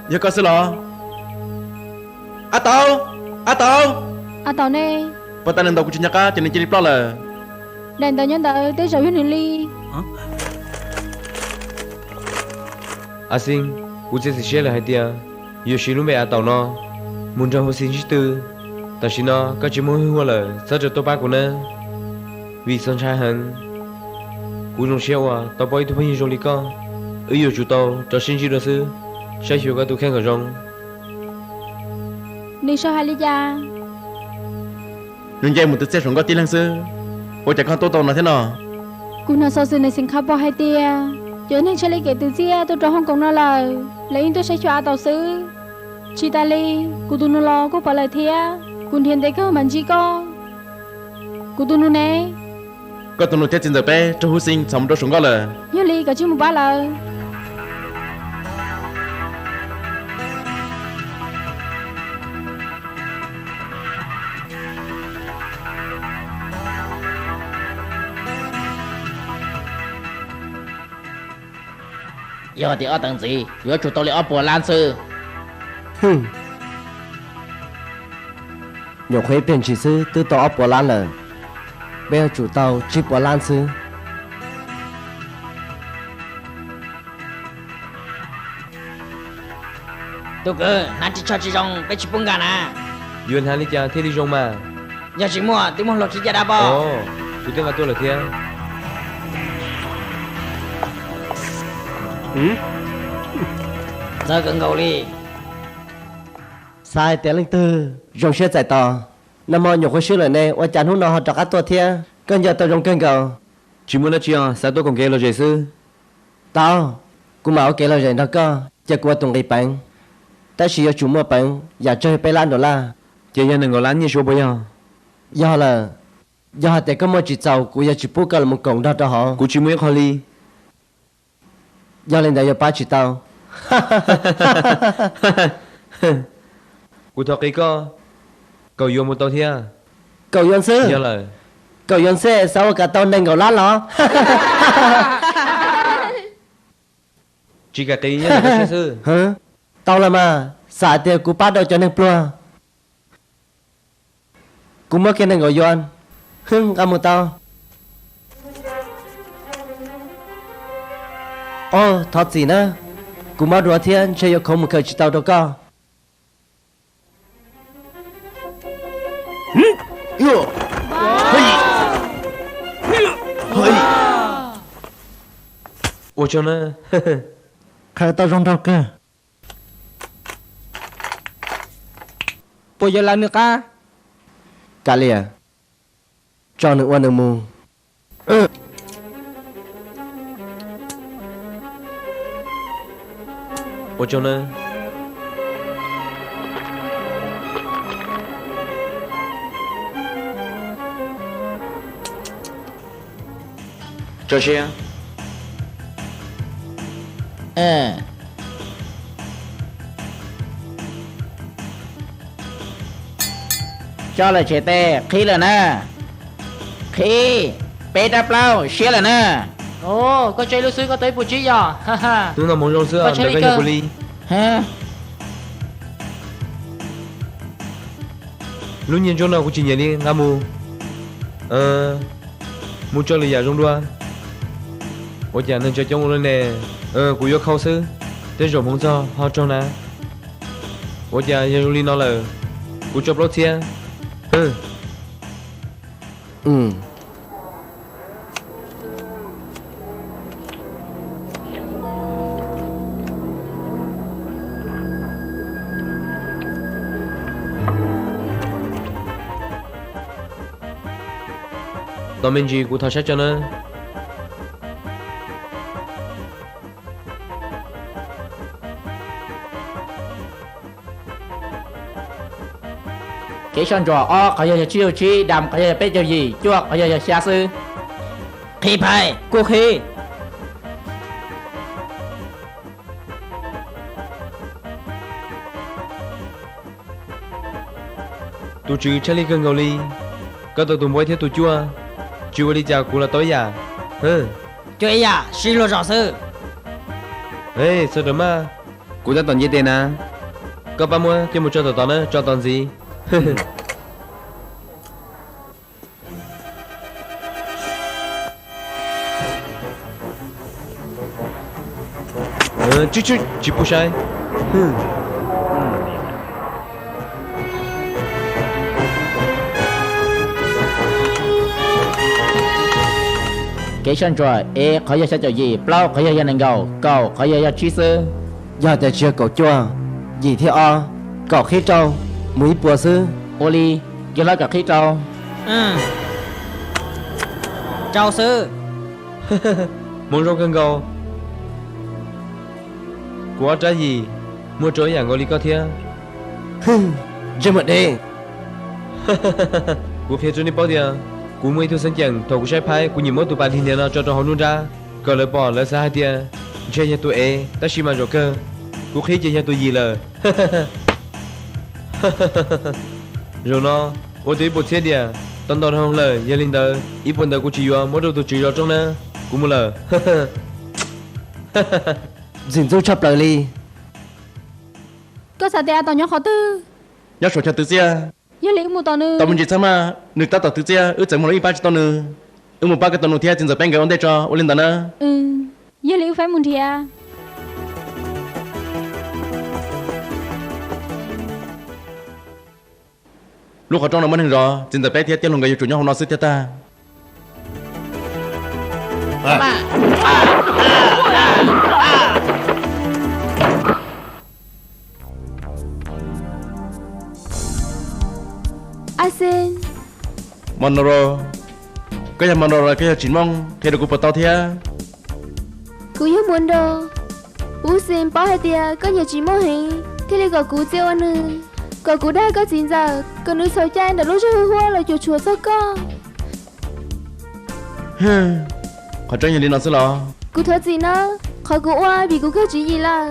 giờ có sự lo tao nè và ta nên đâu cũng chỉ nhắc cho nên chỉ đi lo là đàn tao nhân tao tới rồi huyết ly sinh cô chỉ sẽ là hai tia yêu xin lúc mẹ tao nó muốn cho hồ xin chỉ tư ta xin nó có chỉ muốn hoa là sao cho tôi ba của nó vì son trai hơn cô trong xe à tao bao nhiêu phần trong lý con yêu chủ tao cho xin chỉ được sư sẽ hiểu cái tôi khen ở trong đi sao hai lý gia nhưng vậy một tự sẽ sống có tin lăng sư ôi chẳng con tôi là thế nào cô nói sao sự này sinh khắp bao hai tia cho nên sẽ lấy kể từ chia tôi cho Hồng Kông nó là lấy tôi sẽ cho tàu sư chị ta li cô tu nó lo cô phải lời thia cô thiên tế cơ mà chỉ có cô tu nó nè có tụi nó chết trên giờ bé cho hú sinh sống cho chúng có là nhớ li có chứ một ba lời giờ thì ở tầng gì giờ chủ tôi lại ở bùa lan sư nhiều khuê biển chỉ sư từ tàu ấp bò lan là bây giờ chủ tàu chỉ bò lan sư tôi cứ nãy chỉ cho chị rong bé chỉ bung gà nè Duyên hai lý cha thế đi rong mà. giờ chỉ mua tôi muốn lột chỉ ra đá bò Ồ, tôi tên là tôi là thế. giờ cần cầu đi sai tiếng linh tư rong xe chạy tàu năm mò nhiều khuê sư lời này oai chán hút nó họ cho các tua thia cơn giờ tàu rong cơn cầu Chỉ muốn là chi à, sao tôi còn kêu là gì sư? tao cũng bảo kể lời dạy đó cơ giờ qua tuần đi bán ta chỉ chủ mua bán giờ chơi bay lan đó là Chị nhà đừng có lán như số bây giờ. do để có một chỉ giàu của giờ chỉ bố cả là một cổng đó cho họ Cô chỉ muốn khó ly. do lên đây giờ ba chỉ tao Cô thật cái co. Cầu vô một tàu thia. cầu yon sư Giờ là cầu yon xe sao cả tao nên cầu lát nó chỉ cả cái nhá là cái sư. hả tao là mà xả tiền của ba đâu cho nên plua cũng mất cái này gọi yon cảm ơn tao thật gì nữa cũng mất rồi thiên chơi không một cái chỉ tao đâu có Ủa cho nó. khai tao rong đâu cơ bây giờ làm nữa ca cả lìa cho nữ quan nữ mù Ủa cho nó. Cho xe. cho là trẻ tè khi là nè khi bé đáp lao xe là nè Ồ, con chơi lưu sư có tới bùi trí giờ. Ha ha. Đúng là muốn rong sữa, Có chơi đừng có đi cơ. nhà cô ly. ha Lúc nhìn chỗ nào cũng chỉ nhảy đi, ngã mù. Mù cho là giả rong đua. Ủa chả nên cho chúng lên nè. Cũng vô khâu sư. Thế rồi muốn cho họ trong nè. Ủa chả nhà rong ly nó là cũng cho bó thia. Tao mình gì cũng thao sát cho nó. cái son trò có giờ chiêu chi đầm có giờ bé chơi gì chua có giờ xa sư khi phải cô khi Tụi chứ chắc đi gần ngầu ly. Có tụi mới theo tụi chua. Chua đi chào cũng là tối giả. chơi à xin lỗi rõ sư Ê, sao đó mà. Cũng ra toàn như tiền à. Có ba mua cho một cho toàn nữa, cho toàn gì. Chút chỉ bù sai. cái son trò có giờ chơi gì plau có giờ nâng cầu có giờ chi sư giờ để chưa cầu chua gì thì cầu khí trâu mũi bùa sư oli giờ nói cả khi trâu chào sư Muốn rong gần cầu. Của trái gì? Mua trối nhà ngồi ly có thia. chơi một đi Của phía trên đi bao tiền. cú mới thu sân chẳng thầu cú sai phái cú nhìn mỗi tụ bạn thì nó cho họ luôn ra còn lời bỏ lời xa tia chơi nhà tụi e ta chỉ mà rồi cơ cú khí chơi nhà tụi gì lờ rồi nó ô tụi bột xe đi tao đòn không lời gia linh tờ ít buồn tờ cú chỉ vào mỗi đầu tụi chỉ vào trong nè cú mua lờ dình du chập lời li có sao tia tao nhớ khó tư nhớ số cho tự xe nhớ lấy một tao nữa tao muốn chỉ sao mà nước ta tao tự xe chẳng muốn lấy ba chỉ tao nữa một ba cái tao nữa thì chính giờ bên cái ông đây cho ô linh tờ nữa nhớ lấy phải muốn thia lúc họ trong nó mới hình rõ chính giờ bên thì tiền luôn cái chủ nhau không nói sự ta Asen Monoro cái nhà Monoro cái nhà chín mong thì được cụ tao thia cú nhớ muốn đâu bố xin bảo hai tia có nhiều chỉ mô hình thế là gọi cú treo anh ơi gọi cú đã có chín giờ còn nữ sầu chan đã lúc chơi hoa là chuột chuột sao con họ cho nhà đi nó sẽ lo cú thở gì nó khỏi cú oai vì cú có chỉ gì là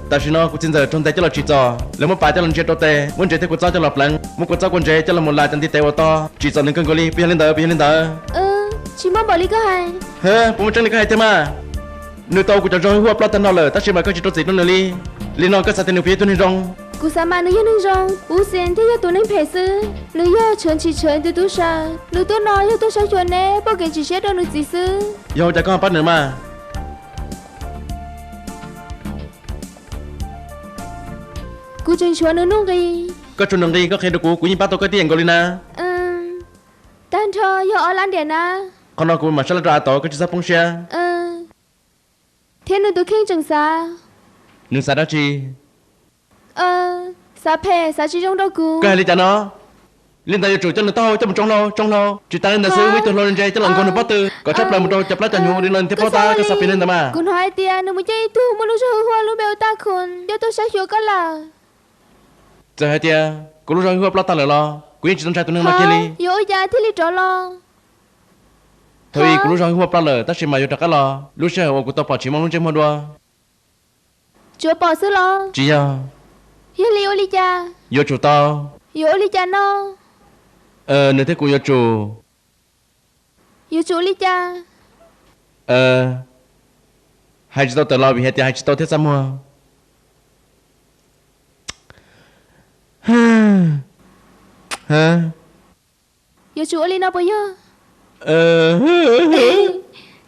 ta chỉ nó cũng chính giờ trong tay cho là chỉ trò nếu mà phải cho lần chơi trò tệ muốn chơi thì cũng cho lập lăng muốn cũng cho con chơi cho là một lại chân thì tệ vào to chỉ trò nên cân gọi đi biến lên tờ chỉ mong bảo lý có hay bố chân đi cái hay thế mà nữ tàu của trò rong hua plot nó lờ ta chỉ mà có chỉ trò gì nó lờ li nó có sao tên nữ phía tôi nên rong cú sao mà nữ nhân rong bố xin thế cho tôi nên phải sư nữ yêu chuẩn chỉ chuẩn từ tôi sợ nữ tôi nói cho tôi sợ chuẩn nè bao cái chỉ xét đâu nữ gì sư yêu chả có bắt nữa mà cú chân chuẩn nữ nung gì có chuẩn nung gì có khi được cú nhìn bắt tôi có tiền gọi đi na tan thôi yêu ở lan điện à con nó cú mà sao ra tàu có chỉ sắp phong xe thế nữ tôi khen chừng sao nữ sao đó chi sao phê sao chỉ trong đâu cú cái gì cho nó liên tài chủ cho nó to cho một trong lâu chỉ ta lên là sư với tôi lên chơi cho lần con nó bắt từ có chấp lại một đôi chấp lại cho nhau đi lên tiếp ta cái sắp lên đó mà cú nói tiền nó mới chơi tu mà lúc chơi hoa lúc béo ta khôn cho tôi sẽ hiểu cái là giờ hai tia cú lúc rồi hua plot ta lại lo cú chỉ trong trai tôi nâng nó kia đi yo ya thì li trò lo thôi cú lúc rồi hua plot lời ta chỉ mà yo trả cái lo lúc chơi cú tao bỏ chỉ mong lúc chơi mua đua chúa bỏ sư lo chỉ ya yo li ô li cha yo chủ tao yo li cha no nếu thế cú yo chủ yo chủ li cha hai chị tao tự lo vì hai chị tao thế sao mua hả yo chủ li nó bao nhiêu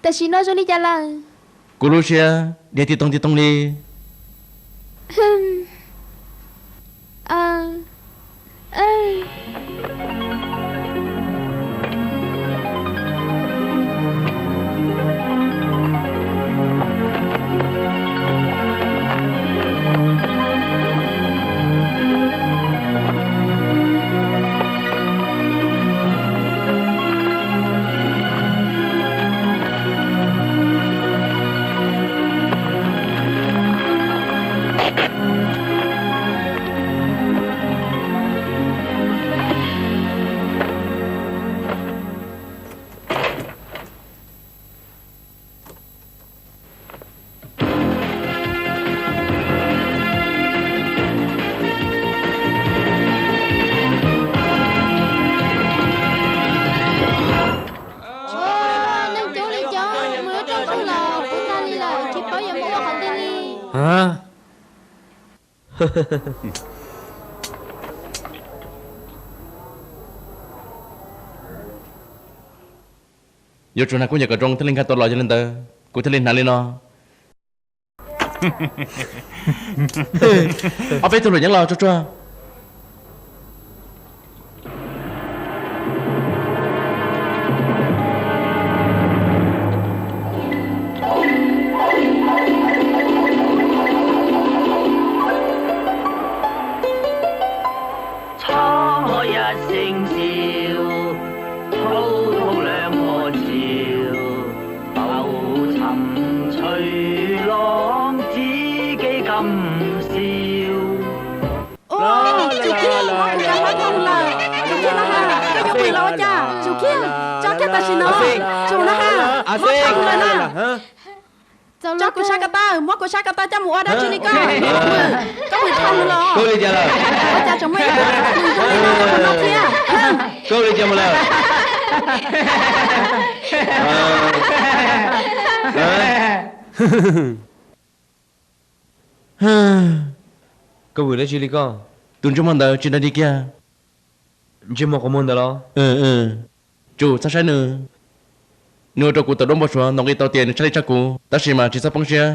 ta chỉ nói cho li cha là cú lúc chơi để thì tông đi hả yo chỗ nào cũng nhớ cái trong thế linh khai tôi lo cho lên tờ cũng thế linh nào lên nó ở bên tôi rồi nhắn lo cho Chủ nó ha. Mất thành lên ha. Cháu Cho của Sakata, mất của Sakata cho mua đó chứ đi con. Có người thân rồi. Cô đi chờ rồi. Có cha chồng mấy. Đừng cho đi nó kia. Cô đi chờ một lần. Cô vừa đấy chị đi con. Tuần chúng mình đâu chuyện đi kia. Chị một con môn đó lo. Chủ sao sai nữa. Nếu cho cụ tự đóng bảo số, nó cái tao tiền cho cụ, ta chỉ mà chỉ sắp băng xe.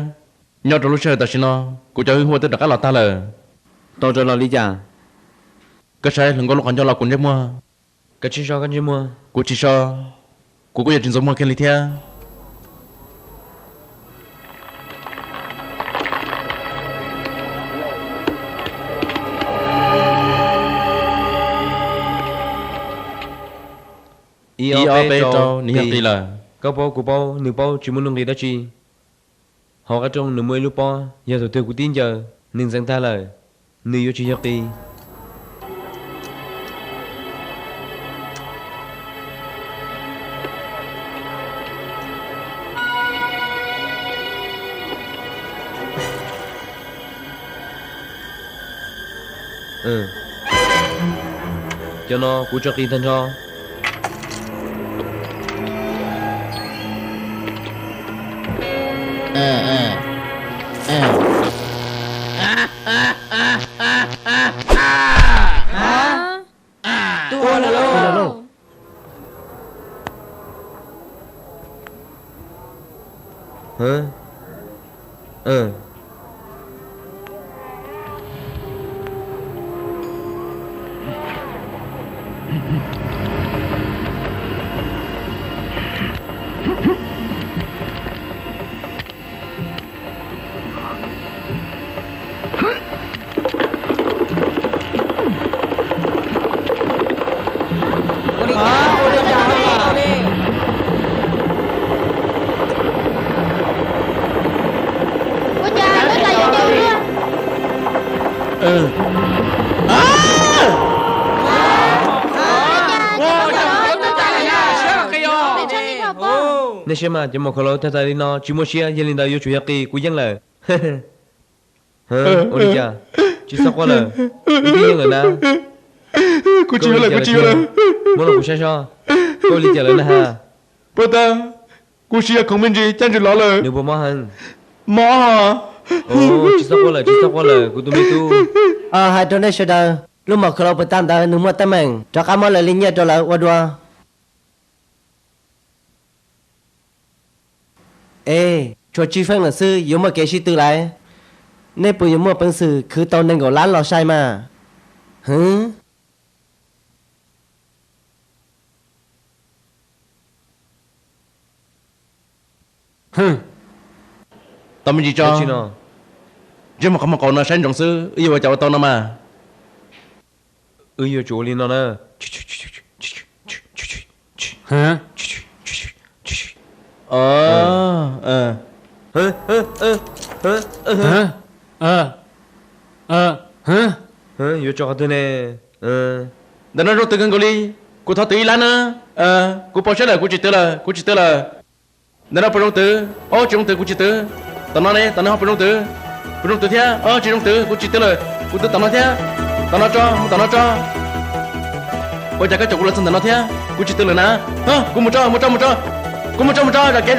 Nhớ cho lúc chơi ta chỉ nó, cụ cho hứa tới đặt các lọ ta là. Tao cho lo lý giả. Cái sai đừng có lúc còn cho lọ cũng nhớ mua. Cái chỉ cho cái gì mua. Cụ chỉ cho, cụ có giờ chuyển giống mua cái lý theo. IOP cho ni học đi là. Câu bao của bao nửa bao chỉ muốn nông đi đó chi. Họ cái trong nửa mươi lúc bao giờ tụi tôi cũng tin giờ nên rằng ta là nửa yêu chỉ học đi. Cho nó cũng cho tin thân cho. Tua là lô. Hả? Nên xem mà chỉ một khẩu lâu theo ta đi nó chỉ một xe dân linh đạo yêu chủ nhật kỳ của dân là hả ôi đi cha chỉ sao qua là đi dân là na Cô chịu là muốn là cô sẽ cho cô đi chờ lại na ha bữa ta cô chia không bên gì chân chỉ lo là nếu bố má hăng mỏ hả chỉ sao qua là cô tụi mình tu hai đứa này sẽ đâu lúc mà khâu bữa tam đó nếu mà tâm mình cho cả mọi lời linh nhật cho là qua đua ê cho chi phân là sư yếu mà kể chi từ lại nên bây giờ mua bằng sự cứ tao nên gọi lán lò sai mà hử tao mình chỉ cho chứ mà không mà còn là sáng trọng sư yêu vào chào tao nó mà yêu chủ linh nó nè hả yêu cho tôi nè đã nói rồi từ gần đi cô thọ tự lan á cô bỏ chết là cô chỉ tới là đã nói bỏ từ chỉ từ cô chỉ từ tao nói này tao nói học bỏ từ thế chỉ từ cô chỉ tới là cô từ tao nói thế tao nói cho bây giờ cái chỗ cô là tao nói thế cô chỉ từ là na cô một cho là cái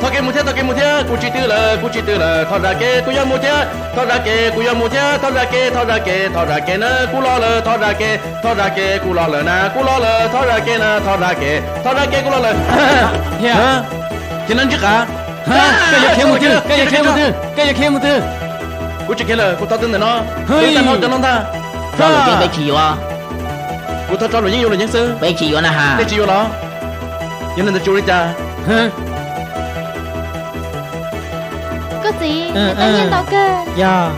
thôi cái một thế cô chỉ từ là thôi ra cái cô muốn thế thôi ra cái cô muốn thế thôi ra cái nè cô lo là thôi ra cái cô lo là na cô lo là thôi ra cái nè thôi ra cái cô lo là hả chỉ nên chứ cả cái gì kia một thứ cô chỉ kia là cô tao tin là nó cho nó ta cho là cái bé chỉ wa cô tao cho là những yêu là những sư bé chỉ wa na ha bé chỉ wa nó cho nên là chú đi cha có gì tự nhiên tao cơ dạ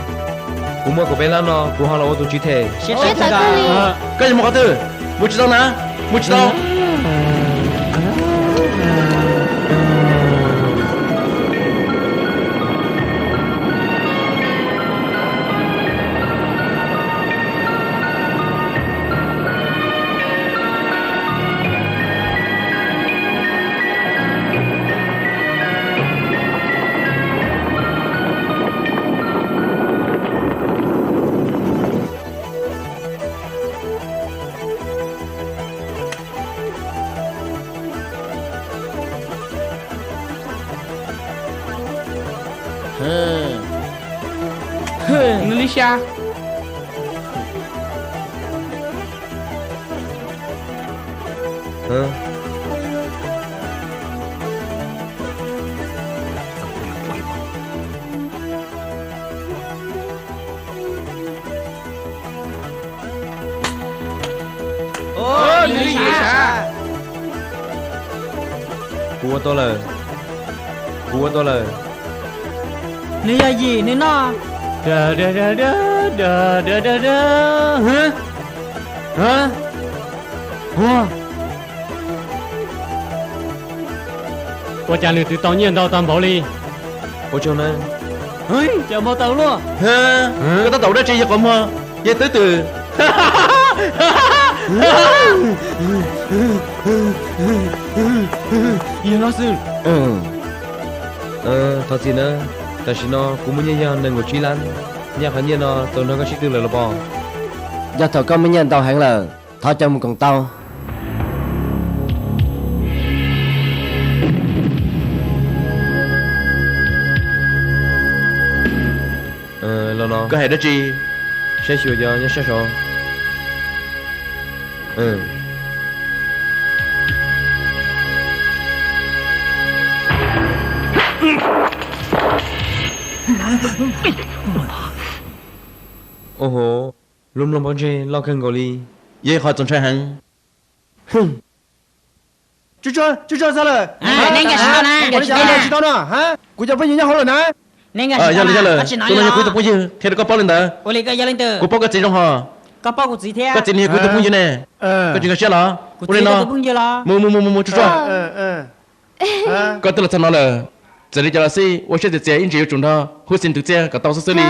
cũng mua của bé lắm nó cũng họ là ô tô chỉ thể biết tao cơ đi cái gì mà có thứ mua chỉ đâu nè mua chỉ đâu Nữ lý xa. Nữ lý xa. Cua to lời. Cua to lời. Nữ là gì nữ nó? Đờ đờ đờ đờ đờ đờ đờ đờ. Hả? Hả? Wow. Tôi trả lời từ tự nhiên đâu tam bảo đi. Ôi trời ơi. Ơi, chờ một tàu luôn. Ha, cái tàu đó chi vậy còn mà. Vậy tới từ. Yên nó sư. Thật gì nữa. Ta chỉ nó cũng muốn nhớ nên ngồi chi lắm. Nhà khán nhiên nó tàu nó có chỉ từ lời là bò. Giờ thọ con mới nhận tàu hẳn là thọ cho một con tàu. Lo nó. Có hệ đó chi. Sẽ chịu cho nhớ sẽ rồi. Ô hô, lùm lùm bóng chê, lo khen gò ly. Vậy khỏi tổng trai hắn. chú cho sao rồi? Nên cái sao nè? Cái sao đó hả? Cô cho bao nhiêu nhau rồi nè? Nên cái sao Giờ lời. nè? Tôi nói cuối tập cũng như. Thế nó có bao lên đó. Ô lì cái gia linh tử. Cô bao cái gì trong họ? Có bao của gì thế? Cái gì này cuối tập cũng như nè. Cái chuyện cái xe đó. Của gì nó cũng như là. Mua chú cho. Có tức là thằng nó là. Giờ đi cho là gì? Tôi sẽ được chơi in chỉ chúng ta. Hút xin được chơi cả tàu sơ lý.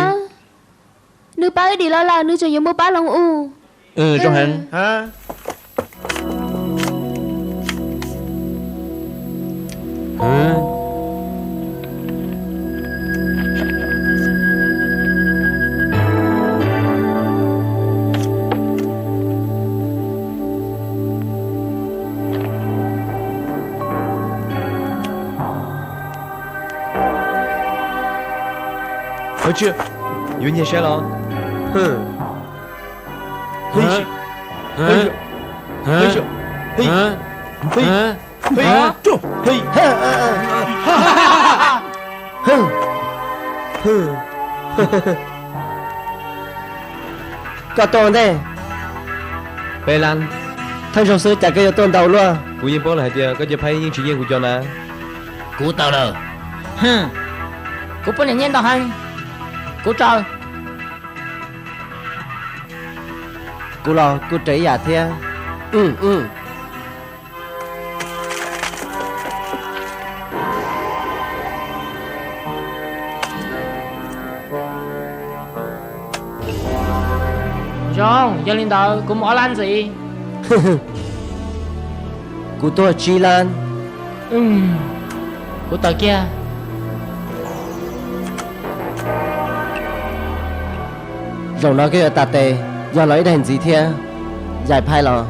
Nữ ba đi lo là nữ cho giống bố ba lòng u. Trong hắn. Hả? Ôi chưa, yêu nhẹ sẽ lo. Hả? Hả? Hả? Hả? Có tuần đây. Bê Lan. Thằng sổ sư chạy cái tuần đầu luôn. Cú yên bố là hay có chụp hay những chuyện của cho nè. Cú tao đâu. Cú bữa nhiên đâu hay. Cú trời. Cô lo, cô trí giả thế. John, gia linh tử, cú mở lan gì? Cô tôi chi lan. Cú tờ kia. Rồi nó cái tà tề. Do lấy đèn gì thế? Giải phai lò.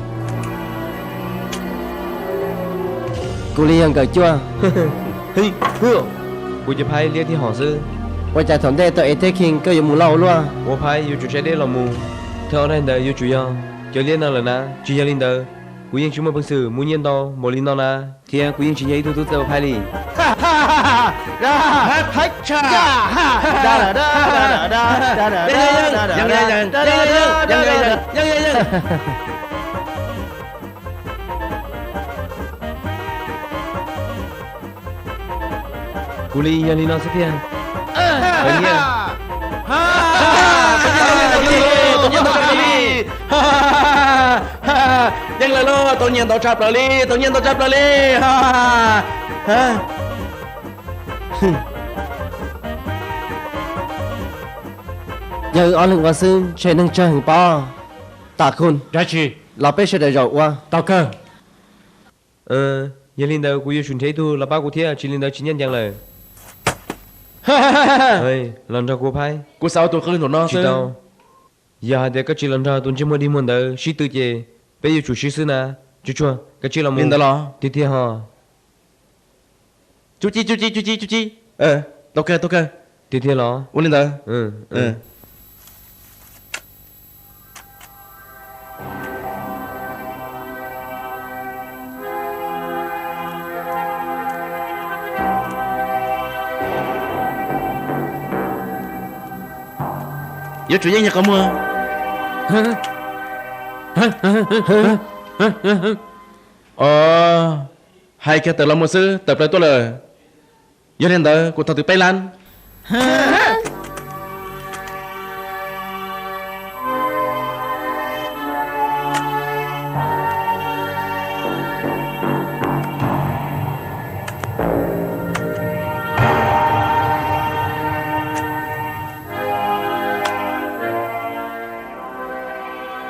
Cô Ly ăn cờ chua. Cú chụp hay liên thì họ sư. Tôi chạy thốn đây tôi ấy thế kinh cơ dụng mù lâu luôn. Wo phai yêu chủ chế đế là mù. Theo này đời yêu chủ yo. Cho liên nào là na, chỉ gia linh đời. Cú yên chúng mà bằng sự muốn nhiên đâu, một linh đâu na. Thì cú yên chỉ nhảy tu tu tao phai đi. Cú Ly gia linh nó sẽ thiên. Dân lại lo, tôi nhận tao chạp lại đi, tôi nhận tao chạp lại đi. Giờ ở lưng qua sư, chơi nâng chơi hình bò. Tạ khôn. Ra chi. Lão bế sẽ đợi rậu qua. Tao cơ. Gia linh đời cú yêu chuẩn thế tu là ba cú thế, chỉ linh đời chỉ nhân chẳng lời. Ơi, lần ra cú phai. Cú sao tôi không lên nó Chỉ tao. Giờ để các chị lần ra tuần chỉ mới đi muốn đời, sĩ tự chế. Bây giờ chủ sĩ sư na, chú chua, các chị làm Mình đã lo. Tiếp theo ha. Chú chi. Tao cơ. Tiếp theo lo. Uống lên đó. giờ chủ nhân nhà có mưa hai cái tờ lòng một sư tập lại tôi lời giờ nên tờ của thằng từ Tây Lan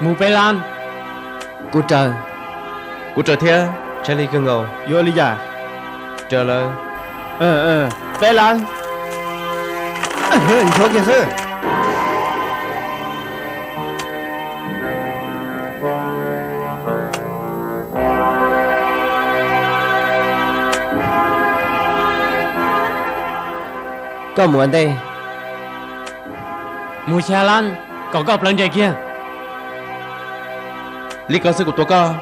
Mù Pê Lan. Cô trời thế Charlie cưng ngầu Yo lý giả chờ lời Bé Lan Thôi kìa sư có muốn đây Mù Xe Lan. Có gặp lần kia kia. lý cơ sư của tôi có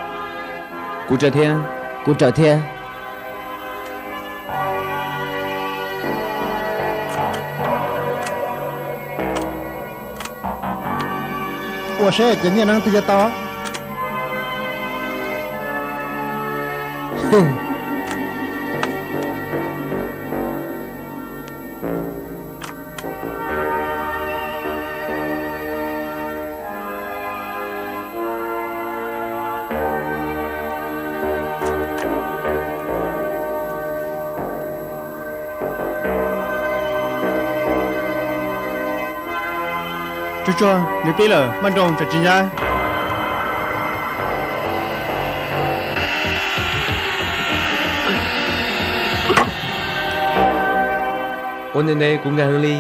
Cú chờ thiên cô trời thiên 我是今年能直接到 chú cho nếu bây giờ mình trồng cho chị nha ôn đến đây cũng nghe hương ly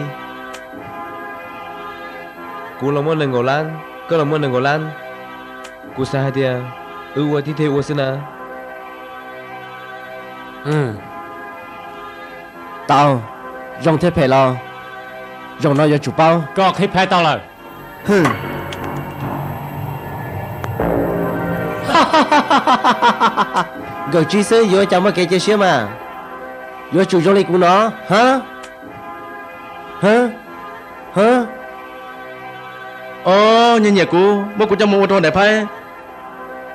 cú là món lần ngồi lan có là món lần ngồi lan cú sa hai tia ua thi theo ua xin à tao rong thế phải lo rong nói cho chủ bao Có khi phải tao lời. Gờ chi sư vô chẳng mà kể chơi xíu mà vô chủ rong đi của nó hả nhìn nhà cũ bố của trong một trò đẹp hay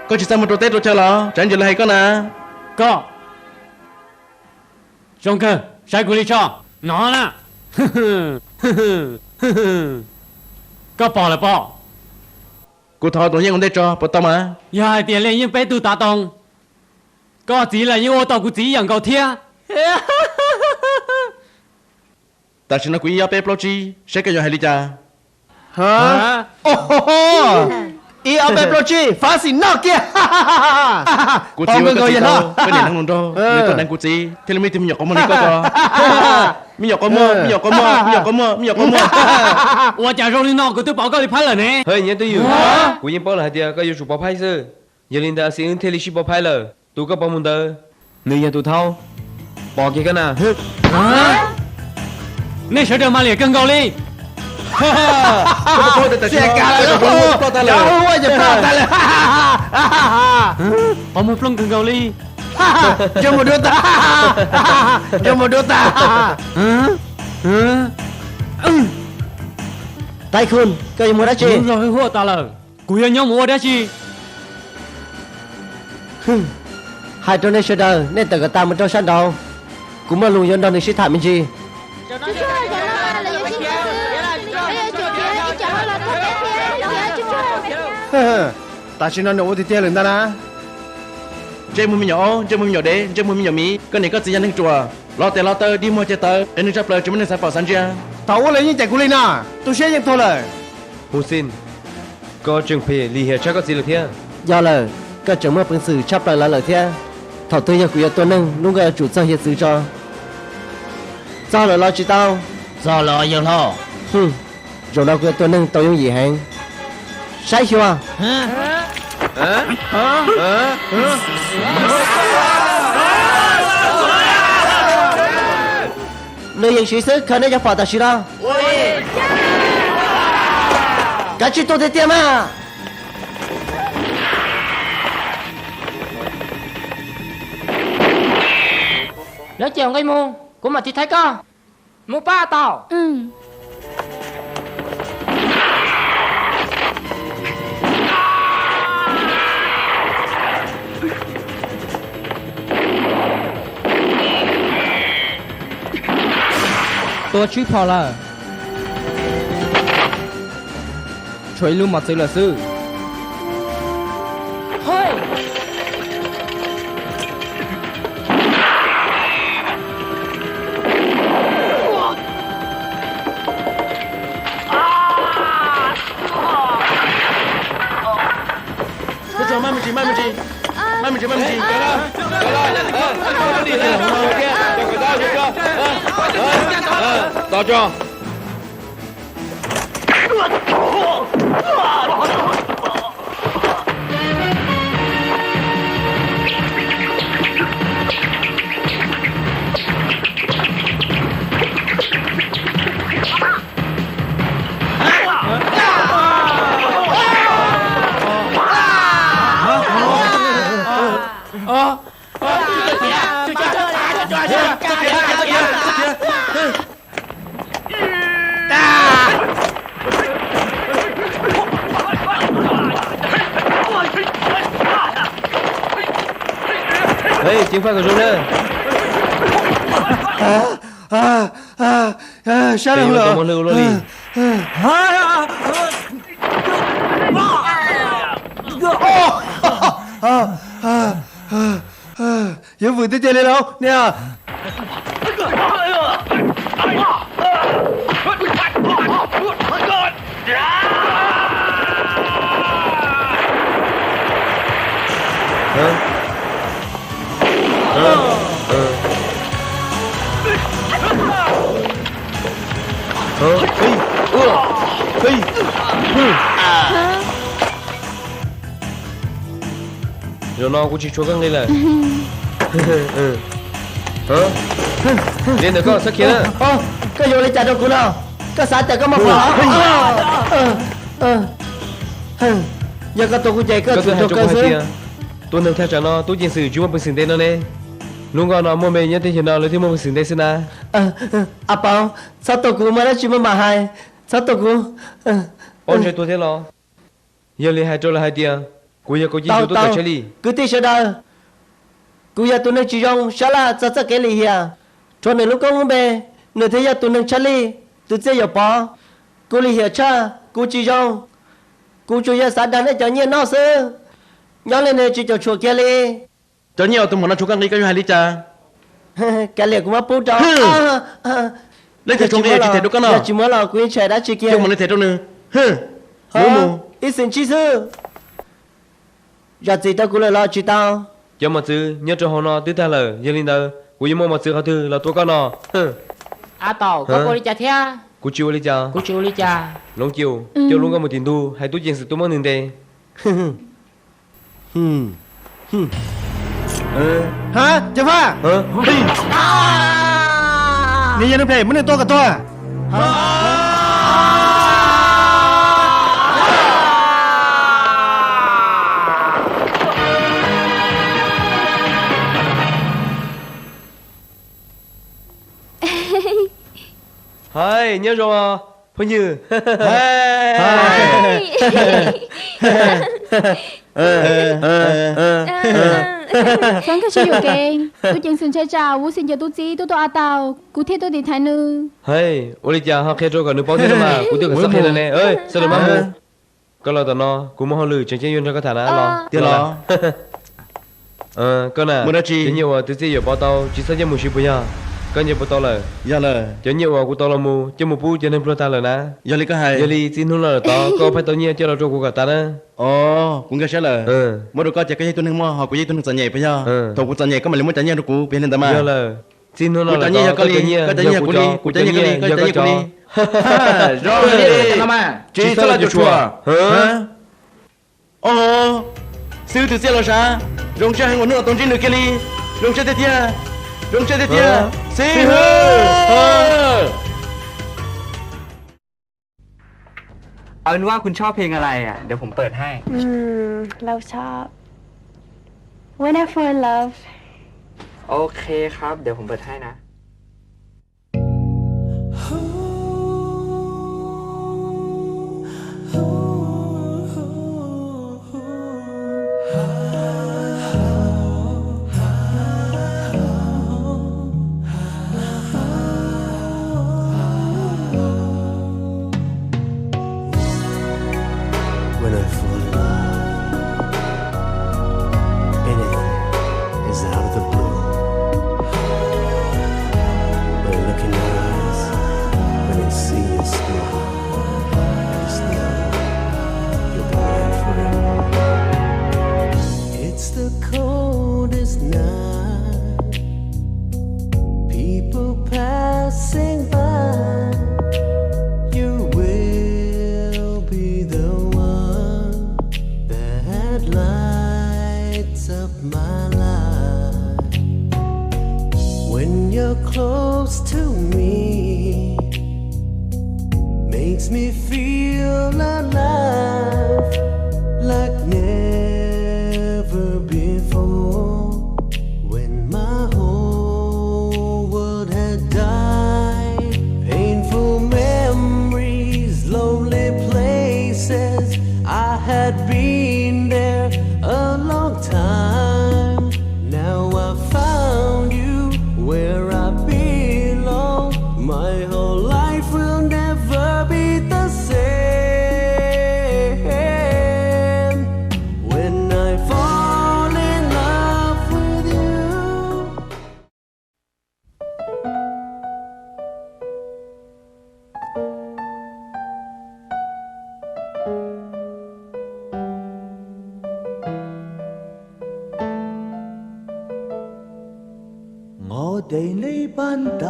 có chỉ sao một trò tết rồi chơi lo chẳng chỉ là hay có nè Có. Trong cơ. Sai của đi cho. Nó nè. Có bỏ là bỏ. cô thọ tổ nhiên cũng để cho bỏ tao mà Giờ hai tiền lên những bé tu tạ tông. Có chỉ là những ô tàu của chỉ dạng cầu thiên. ta chỉ nói quý yếu bé chi sẽ cái gì hay đi cha hả ý ở bên Prochi phá xỉn nọ kia cô chỉ có gì đâu cái này năng luôn đâu người ta đang cô chỉ thế là mình tìm nhọc có món này có cho mình nhọc có mơ Ủa chả rồi đi nọ của tôi bảo có đi phá lời nè. hơi nhớ tôi yêu cú yên bao là hai tia có yêu chủ bảo phai sư giờ linh đã xin theo lý sư bảo phai lời tu có bao môn tờ người nhà tu thâu bỏ kia cái nào Nè sợ được mà liền cân cầu đi. xe cả là nó cháu ơi giờ ta lại Có một lần cân cầu đi. cho một đứa ta tay khôn cái gì mua đã chi Đúng rồi hùa ta lời. Cú yên nhau mua đã chi. hai trâu này sẽ đời nên tự cái ta một trâu săn đầu cũng mà lùi dân đâu thì sẽ thả mình chi ta chỉ nói nấu thì tiền lần ta na chơi mua nhỏ đế chơi mua nhỏ mí cái này có gì anh chùa lo tiền lo tơ đi mua chơi tơ anh chấp lời chúng mình sẽ bảo sẵn chưa thấu lấy những chạy của linh à tôi sẽ nhận thôi lời Hussein có trường phê lì hệ chắc có gì được thế do là các trường mơ phân xử chấp lại là lời thế thảo tôi nhà của tôi nâng lúc gặp chủ sở hiện sự cho do là lo chỉ tao Do lo yêu lo. rồi đâu của tôi nâng tao dùng gì hẹn sai chưa nơi dân sĩ sức khả năng cho phạt ta sĩ đâu cả chuyện tôi thấy tiêm à Nếu chèo ngay mù. Cũng mà thì thấy có. Mù ba tao. tua chữ phò là chơi luôn mà chơi là sư thôi mai mình chỉ tao cho Hey, chiến phạt của John nữa. Sao được rồi? Món lưu luôn đi. Giờ vừa tới chơi lên đâu? Nè. Rồi nó cũng chỉ chúa căng đây là. Lên được con sắc kia. Cái vô lấy trả cho cô nào. Cái xã chạy có một phỏ. Giờ cái tôi cũng chạy cái tôi cho hai tia. Tôi nâng theo trả nó, tôi chỉ sử chúng mà xứng tên nó nè. Lúc đó nó mua mày nhất thì hiện nào lấy thêm một xứng tên xin à. À bảo, sao tôi cũng mới đã chúng mà hai. Sao tôi cũng. Ôn chơi tôi thế lo. Giờ lấy hai chỗ là hai tia. Cô giờ có gì cho tôi cả chơi đi. Cứ tí sẽ đâu. Cô giờ tôi nâng chỉ rong, sao là sao cái lì hả? Cho nên lúc con không bè, nửa thế giờ tôi nâng chơi đi. Tôi sẽ giờ bỏ. Cô lì hả cha, cô chỉ rong. Cô chủ giờ sát đàn để cho nhiên nó sư. Nhớ lên này chỉ cho chùa kia đi. cho nhiều tôi muốn nó chú căng đi cái hai đi cha Cái liệt cũng mất bút cho. lấy thể trong đi chỉ thể đâu con nào. Chỉ mới là quyến trẻ đã chỉ kia. Nhưng mà lấy thể đâu nữa. Ít xin chi sư. Giờ gì tao cũng lời lo chỉ tao. Cho mà chứ nhớ cho họ nó tiếp theo là giờ lên đâu. Cô giờ mua mà chứ họ thư là tôi con nó. à tàu có cô đi chả thế Cô chịu đi cha. cô chịu đi chả Long chiều, chiều luôn có một tiền thu, hay tôi chuyện sự tôi mong nên đây. Hả? Chả pha? Nè giờ nó phải muốn to cả to à? Hai, nhớ rồi à? Phong Như. Sáng cái sử dụng kênh. Tôi chẳng xin chơi chào, vũ xin cho tôi chi, tôi à tàu. Cú thiết tôi đi thay nữ. Hey, Olivia họ khéo rồi còn nữ bao thế mà, cú tiêu cả sắp hết nè. Ơi, sao được mà? Có lo tao nó, cú mua hoa lư chẳng chơi cho cái thằng nào lo. Tiếc lo. Con à. Muốn chi? Chỉ nhiều từ giờ bao tao, chỉ sao cho một xíu bây giờ. Con nhiều bao tao là. Giờ là. Chỉ nhiều cú tao là mu, chỉ một bút cho nên pro ta là na. Giờ lấy cái hai. Giờ đi xin hôn là tao, có phải tao nhiều cho là cho cú cả ta đó. Ồ, cũng cái sẽ là. Mới được có chạy cái tôi nâng mua, họ cũng dây tôi nâng sẵn nhẹ bây giờ. Thôi cũng sẵn nhẹ, có mà lấy muốn chạy nhẹ được cú, bên lên ta mà. Giờ là. Xin hôn là tao, có chạy nhẹ cú đi, cú chạy nhẹ cú đi. Rồi, chỉ sao là cho chùa. Hả? Ồ, sư từ xe là sao? Rong cha hay ngọn nữa tông trên được kia đi. Rong cha thế tia. Rong cha thế tia. Sư hơ. เอาเป็นว่าคุณชอบเพลงอะไรอ่ะเดี๋ยวผมเปิดให้ เราชอบ When I Fall in Love โอเคครับเดี๋ยวผมเปิดให้นะ เ when I fall in love. Anything is out of the blue. When I look in your eyes, when I see your smile, I just know you'll be mine forever. It's the coldest night, people passing by. You will be the one that lights up my life. When you're close to me, makes me feel alive like never before. When my whole world had died, painful memories, lonely places, I had been there a long time. Now I found you where I belong. My whole life will never be the same when I fall in love with you.我哋呢班打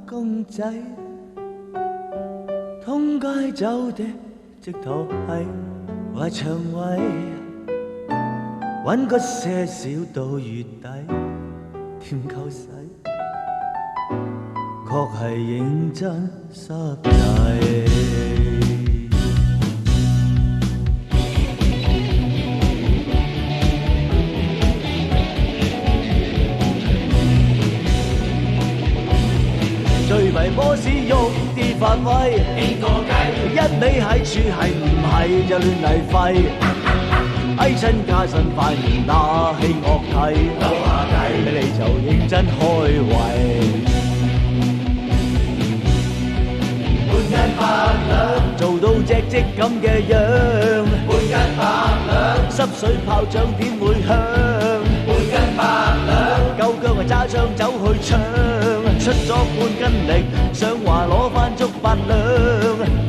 工仔，通街走的直頭係話長位，搵個些少到月底，添夠使，確係認真濕滯。最迷波士喐啲發威，邊個計？一味喺處係唔係就亂嚟廢，翳親加薪塊面打起樂睇，鬥下計你就認真開胃。半斤八兩，做到隻積咁嘅樣，半斤八兩，濕水炮仗點會響？半斤八兩，夠腳咪揸槍走去搶。出咗半斤力，想話攞返足8兩，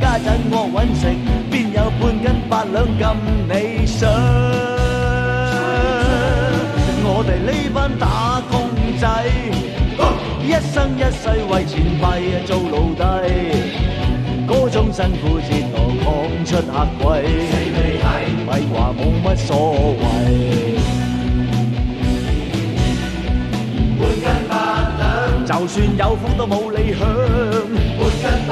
家陣我揾食，邊有半斤8兩咁理想？我哋呢班打工仔，一生一世為錢幣做奴隸，嗰種辛苦折磨講出客貴，咪話冇乜所謂。半斤8兩，就算有風都冇理響。半斤8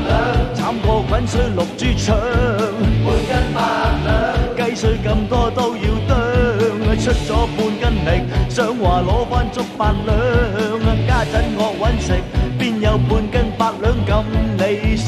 兩，慘過滾水淥豬腸。半斤8兩，雞碎咁多都要啄，出咗半斤力，想話攞返足8兩。家陣我揾食，邊有半斤8兩咁理想？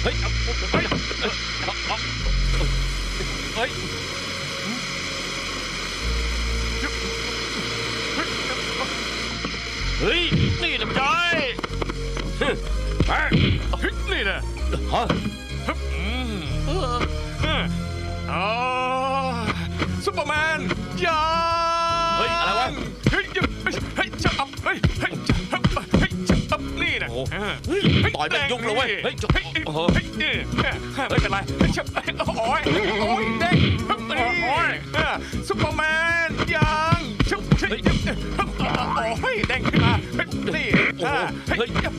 เฮ้ยนี่นะจอยนี่นะฮะซุปเปอร์แมนยังเฮ้ยอะไรวะเฮ้ยจับเฮ้ยจับนี่นะต่อยแบบยุกเลยเว้ยเฮ้ยไม่เป็นไรจับโอ้ยเด็กโอ้ยซุปเปอร์แมนยังโอ้ยเด้งขึ้นมานี่เฮ้ยจับ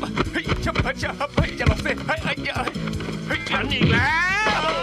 อย่าหลบสิเฮ้ยฉันอีกแล้ว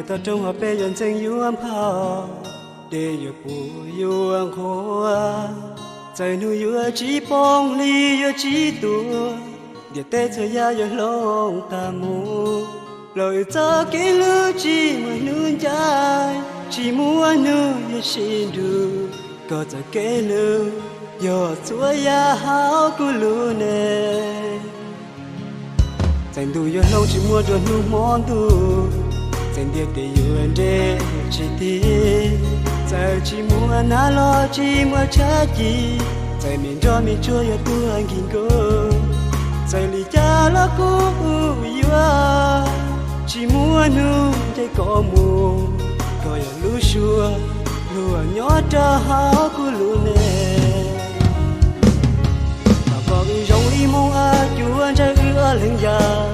ta trong hợp bê dần chân yêu âm phao để yêu bù yêu âm khôใจnu yêu chỉ bông ly yêu chỉ tua để tết cho ya yêu lòng ta mu lời ta kể lưu chỉ mà nu trái chỉ muốn nu yêu xin du có ta kể lưu yêu chúa ya hao cu lu nèใจnu yêu lòng chỉ muốn cho nu món tu Tên điệp để yêu anh để chỉ đi Giờ chỉ muốn anh lo chỉ muốn trả gì Giờ mình cho mình cho yêu tu anh kinh cô Giờ lý cha là cô yêu Chỉ muốn anh để có mù Có yêu lưu xua Lưu anh nhỏ trả hao của lưu nè Bà con yêu giống y mong chú anh trai ưa lên già